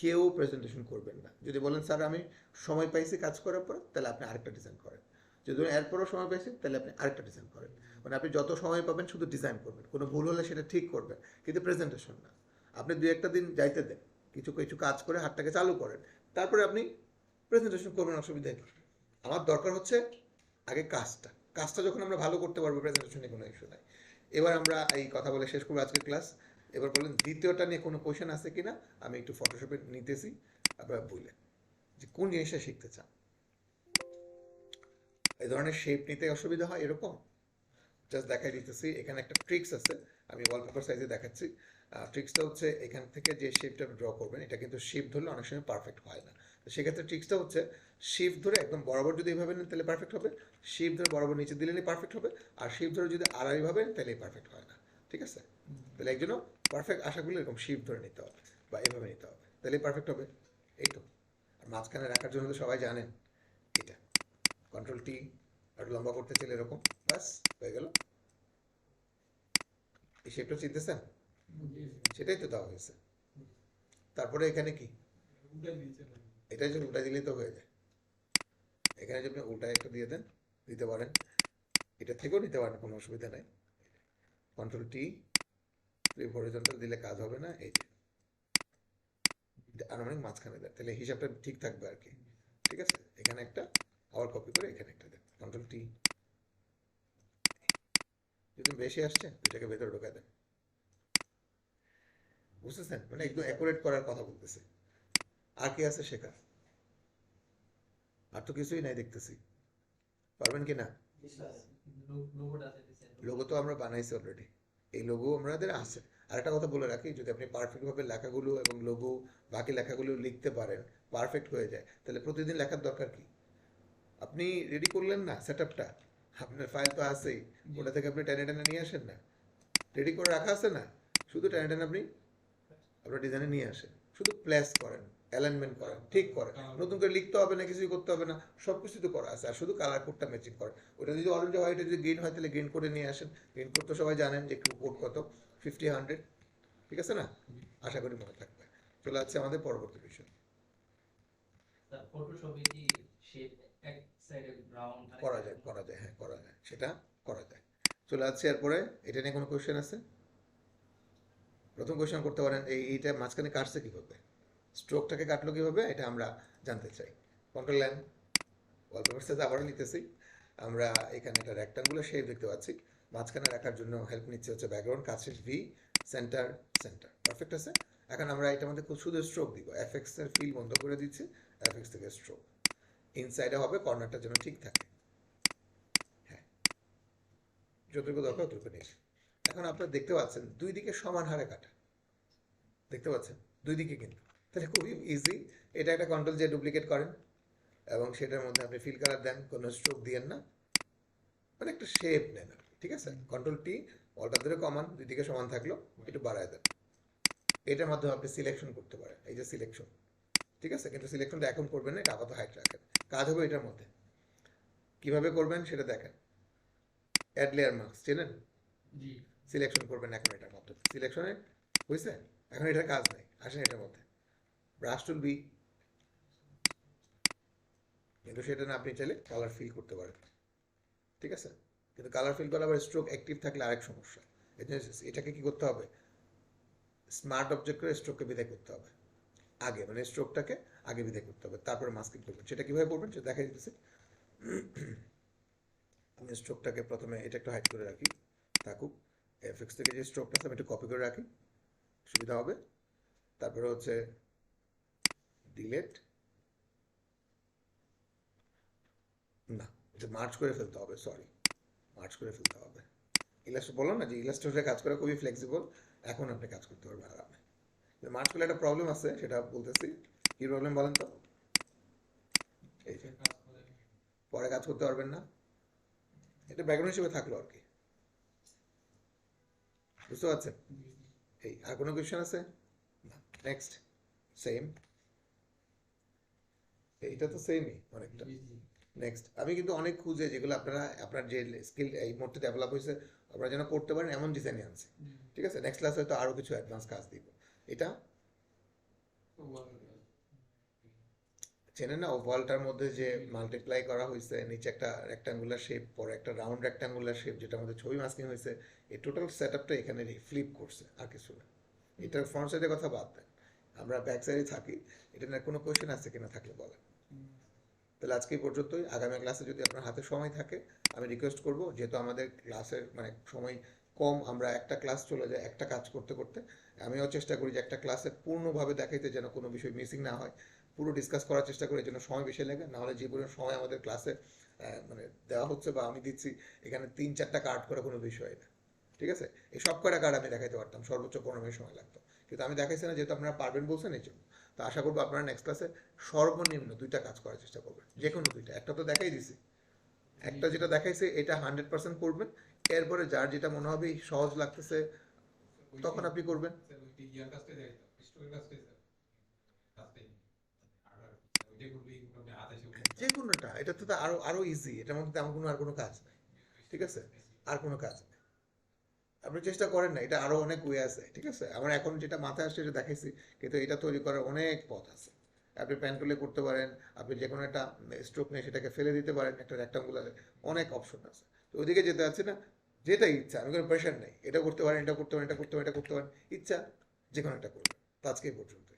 কেউ প্রেজেন্টেশন করবেন না। যদি বলেন স্যার আমি সময় পাইছি কাজ করার পর, তাহলে আপনি আরেকটা ডিজাইন করেন। যদি এরপরও সময় পাইছেন, তাহলে আপনি আরেকটা ডিজাইন করেন। মানে আপনি যত সময় পাবেন শুধু ডিজাইন করবেন, কোনো ভুল হলে সেটা ঠিক করবেন, কিন্তু প্রেজেন্টেশন না। আপনি দুই একটা দিন যাইতে দেন, কিছু কিছু কাজ করে হাতটাকে চালু করেন, তারপরে আপনি প্রেজেন্টেশন করবেন, অসুবিধা নেই। আমার দরকার হচ্ছে আগে কাজটা, কাজটা যখন আমরা ভালো করতে পারবো প্রেজেন্টেশনে কোনো ইস্যু নাই। এবার আমরা এই কথা বলে শেষ করবো আজকের ক্লাস। এবার বলেন দ্বিতীয়টা নিয়ে কোনো কোয়েশ্চেন আছে কিনা, আমি একটু ফটোশপে নিতেছি, আপনারা বললেন যে কোন জিনিসটা শিখতে চান। এই ধরনের শেপ নিতে অসুবিধা হয় এরকম, জাস্ট দেখাই দিতেছি। এখানে একটা ট্রিক্স আছে, আমি ওয়ালপেপার সাইজে দেখাচ্ছি। ট্রিক্সটা হচ্ছে এখান থেকে যে শেপটা ড্র করবেন, এটা কিন্তু শেপ ধরলে অনেক সময় পারফেক্ট হয় না। তো সেক্ষেত্রে ট্রিক্সটা হচ্ছে শেপ ধরে একদম বরাবর যদি এইভাবে নেন তাহলে পারফেক্ট হবে, শেপ ধরে বরাবর নিচে দিলেই পারফেক্ট হবে, আর শেপ ধরে যদি আড়াইভাবে তাহলেই পারফেক্ট হয় না। ঠিক আছে, তাহলে একজনও পারফেক্ট আশাগুলো এরকম শেপ ধরে নিতে হবে বা এভাবে নিতে হবে, তাহলেই পারফেক্ট হবে। এই তো। আর মাঝখানে রাখার জন্য তো সবাই জানেন এটা কন্ট্রোল টি, আর লম্বা করতে চাইলে এরকম, ব্যাস হয়ে গেল। এই শেপটা চিনতেছেন? সেটাই তো দেওয়া হয়েছে। তারপরে এখানে কি, এটা যে উল্টা দিলেই তো হয়ে যায়। এখানে যদি আপনি উল্টা একটা দিয়ে দেন, দিতে পারেন, এটা থেকেও নিতে পারেন, কোনো অসুবিধা নাই। কন্ট্রোল টি, হরিজন্টাল দিলে কাজ হবে না। এই যে আনুমানিক মাঝখানে দেন, তাহলে হিসাবটা ঠিক থাকবে আর কি। ঠিক আছে, এখানে একটা আবার কপি করে এখানে একটা দেন, কন্ট্রোল টি। যদি বেশি আসছে এটাকে ভেতরে ঢোকা দেন। বুঝতেছেন? মানে একদম অ্যাকুরেট করার কথা বলতেছে। আর কি আছে শেখা? আর তো কিছুই নাই দেখতেছি, পারবেন কি না? লোগো তো আমরা বানাইছি অলরেডি, এই লোগো আমাদের আছে। আর একটা কথা বলে রাখি, যদি আপনি পারফেক্ট ভাবে লেখাগুলো এবং লোগো বাকি লেখাগুলো লিখতে পারেন, পারফেক্ট হয়ে যায়, তাহলে প্রতিদিন লেখার দরকার কি? আপনি রেডি করলেন না সেটআপটা, আপনার ফাইল তো আছেই, ওটা থেকে আপনি টেনে টেনে নিয়ে আসেন না, রেডি করে রাখা আছে না, শুধু টেনে টেনে আপনি আপনার ডিজাইনে নিয়ে আসেন, শুধু প্লেস করেন, অ্যালাইনমেন্ট করেন, ঠিক করেন, নতুন করে লিখতে হবে না, কিছুই করতে হবে না, সব কিছু তো করা আছে। আর শুধু কালার কোডটা ম্যাচিং করেন, ওটা যদি অরেঞ্জ হয়, এটা যদি গ্রিন হয় তাহলে গ্রিন করে নিয়ে আসেন। গ্রিন কোড তো সবাই জানেন যে কোড কত, 50-100। ঠিক আছে না? আশা করি মনে থাকবে। চলে যাচ্ছে আমাদের পরবর্তী বিষয়। করা যায়, করা যায়, হ্যাঁ করা যায়, সেটা করা যায়। চলে যাচ্ছে এরপরে, এটা নিয়ে কোনো কোয়েশ্চেন আছে? প্রথম কোয়েশ্চেন করতে পারেন, এইটা মাঝখানে কাটছে কীভাবে, স্ট্রোকটাকে কাটলো কীভাবে, এটা আমরা জানতে চাই। কন্ট্রোল এন, ওয়ালপেপার সাইজ আবারও নিতেছি। আমরা এখানে একটা রেক্টাঙ্গুলার শেপ দেখতে পাচ্ছি, মাঝখানে রাখার জন্য হেল্প নিচ্ছে হচ্ছে ব্যাকগ্রাউন্ড, কাছে ভি, সেন্টার, সেন্টার, পারফেক্ট আছে। এখন আমরা এটার মধ্যে শুধু স্ট্রোক দিব, এফএক্স এর ফিল বন্ধ করে দিচ্ছি, এফএক্স থেকে স্ট্রোক, ইনসাইডে হবে, কর্নারটা যেন ঠিক থাকে। হ্যাঁ, যতটুকু দরকার ততটুকু নিয়েছি। এখন আপনারা দেখতে পাচ্ছেন দুই দিকে সমান হারে কাটা, দেখতে পাচ্ছেন দুই দিকে, কিন্তু তাহলে খুবই ইজি। এটা একটা কন্ট্রোল যে ডুপ্লিকেট করেন এবং সেটার মধ্যে আপনি ফিল কালার দেন, কোনো স্ট্রোক দিয়েন না, মানে একটা শেপ নেন। ঠিক আছে, কন্ট্রোল টি, অলটা ধরে কমান, দুই দিকে সমান থাকলো, একটু বাড়ায় দেন। এটার মাধ্যমে আপনি সিলেকশন করতে পারেন, এই যে সিলেকশন। ঠিক আছে, কিন্তু সিলেকশনটা এখন করবেন না, এটা আপাতত হাইট রাখেন, কাজ হবে এটার মধ্যে। কিভাবে করবেন সেটা দেখেন, অ্যাড লেয়ার মার্কস চেনেন, সিলেকশন করবেন এখন এটার মধ্যে, সিলেকশনে হয়েছে, এখন এটার কাজ নাই, আসেন এটার মধ্যে, ব্রাশ টুল বি, কিন্তু সেটা না আপনি চাইলে কালার ফিল করতে পারেন। ঠিক আছে, কিন্তু কালার ফিল করা আবার স্ট্রোক অ্যাক্টিভ থাকলে আরেক সমস্যা। এটাকে কি করতে হবে, স্মার্ট অবজেক্ট করে স্ট্রোককে বিদায় করতে হবে আগে, মানে স্ট্রোকটাকে আগে বিদায় করতে হবে, তারপরে মাস্কিং করবেন। সেটা কিভাবে করবেন সেটা দেখা দিতেছে। আমি স্ট্রোকটাকে প্রথমে এটা একটু হাইড করে রাখি, থাকুক। এফএক্স থেকে যে স্ট্রোকটা আছে আমি একটু কপি করে রাখি, সুবিধা হবে। তারপরে হচ্ছে ডিলেট, না এটা মার্চ করে ফেলতে হবে, সরি, মার্চ করে ফেলতে হবে। ইলাস্ট্রেটর বললাম না যে ইলাস্ট্রেটরে কাজ করা খুবই ফ্লেক্সিবল, এখন আপনি কাজ করতে পারবেন আরামে। মার্চ করলে একটা প্রবলেম আছে, সেটা বলতেছি। কি প্রবলেম বলেন তো? এই যে পরে কাজ করতে পারবেন না, এটা ব্যাকগ্রাউন্ড হিসেবে থাকলো আর কি, বুঝতে পারছেন? এই আর কোনো কোয়েশ্চেন আছে? নেক্সট, সেম, এইটা তো সেমই অনেকটা। নেক্সট, আমি কিন্তু অনেক খুঁজে যেগুলো আপনারা আপনার যে স্কিল এই মুহূর্তে ডেভেলপ হয়েছে আপনারা যেন করতে পারেন এমন ডিজাইনে আনছি, ঠিক আছে? নেক্সট ক্লাস হয়তো আরো কিছু অ্যাডভান্স কাজ দিব। এটা চেনেন না, ওভালটার মধ্যে যে মাল্টিপ্লাই করা হয়েছে, নিচে একটা রেক্টাঙ্গুলার শেপ, পরে একটা রাউন্ড রেক্টাঙ্গুলার শেপ, যেটার মধ্যে ছবি মাস্কিং হয়েছে, এই টোটাল সেট আপটা এখানে ফ্লিপ করছে, আর কিছু না। এটার ফ্রন্ট সাইডের কথা বাদ দেন, আমরা ব্যাক সাইডে থাকি। এটা নিয়ে কোনো কোয়েশ্চেন আছে কিনা, থাকলে বলেন। তাহলে আজকে এই পর্যন্তই। আগামী ক্লাসে যদি আপনার হাতে সময় থাকে আমি রিকোয়েস্ট করব, যেহেতু আমাদের ক্লাসের মানে সময় কম, আমরা একটা ক্লাস চলে যায় একটা কাজ করতে করতে, আমিও চেষ্টা করি যে একটা ক্লাসে পূর্ণভাবে দেখাইতে যেন কোনো বিষয় মিসিং না হয়, পুরো ডিসকাস করার চেষ্টা করি যেন সময় বেশি লাগে। নাহলে যে পরিমাণ সময় আমাদের ক্লাসে মানে দেওয়া হচ্ছে বা আমি দিচ্ছি, এখানে 3-4টা কার্ড করা কোনো বিষয় না, ঠিক আছে? এই সব কটা কার্ড আমি দেখাইতে পারতাম, সর্বোচ্চ 15 মিনিট সময় লাগতো, কিন্তু আমি দেখাইছি না, যেহেতু আপনারা পারবেন বলছেন এই জন্য। তো আশা করবো আপনারা নেক্সট ক্লাসে সর্বনিম্ন 2টা কাজ করার চেষ্টা করবেন, যে কোনো 2টা। একটা তো দেখাই দিছি, একটা যেটা দেখাইছে এটা 100% করবেন। এরপরে যার যেটা মনে হবে সহজ লাগতেছে তখন আপনি করবেন। যে কোনোটা, এটা তো আরো আরো ইজি, এটার মধ্যে তেমন কোনো আর কোনো কাজ নেই, ঠিক আছে? আর কোনো কাজ নেই, আপনি চেষ্টা করেন না, এটা আরো অনেক ওয়ে আছে, ঠিক আছে? আমার এখন যেটা মাথায় আসছে এটা দেখাইছি, কিন্তু এটা তৈরি করার অনেক পথ আছে। আপনি প্যান করলে করতে পারেন, আপনি যে কোনো একটা স্ট্রোক নিয়ে সেটাকে ফেলে দিতে পারেন একটা রেক্টাঙ্গুলারে, অনেক অপশন আছে। তো ওইদিকে যেতে আছে না, যেটা ইচ্ছা, আমি কোনো প্রেশার নেই, এটা করতে পারেন, এটা করতে পারেন, এটা করতে পারেন, এটা করতে পারেন, ইচ্ছা যে কোনো একটা করবেন। তো আজকে এই পর্যন্ত।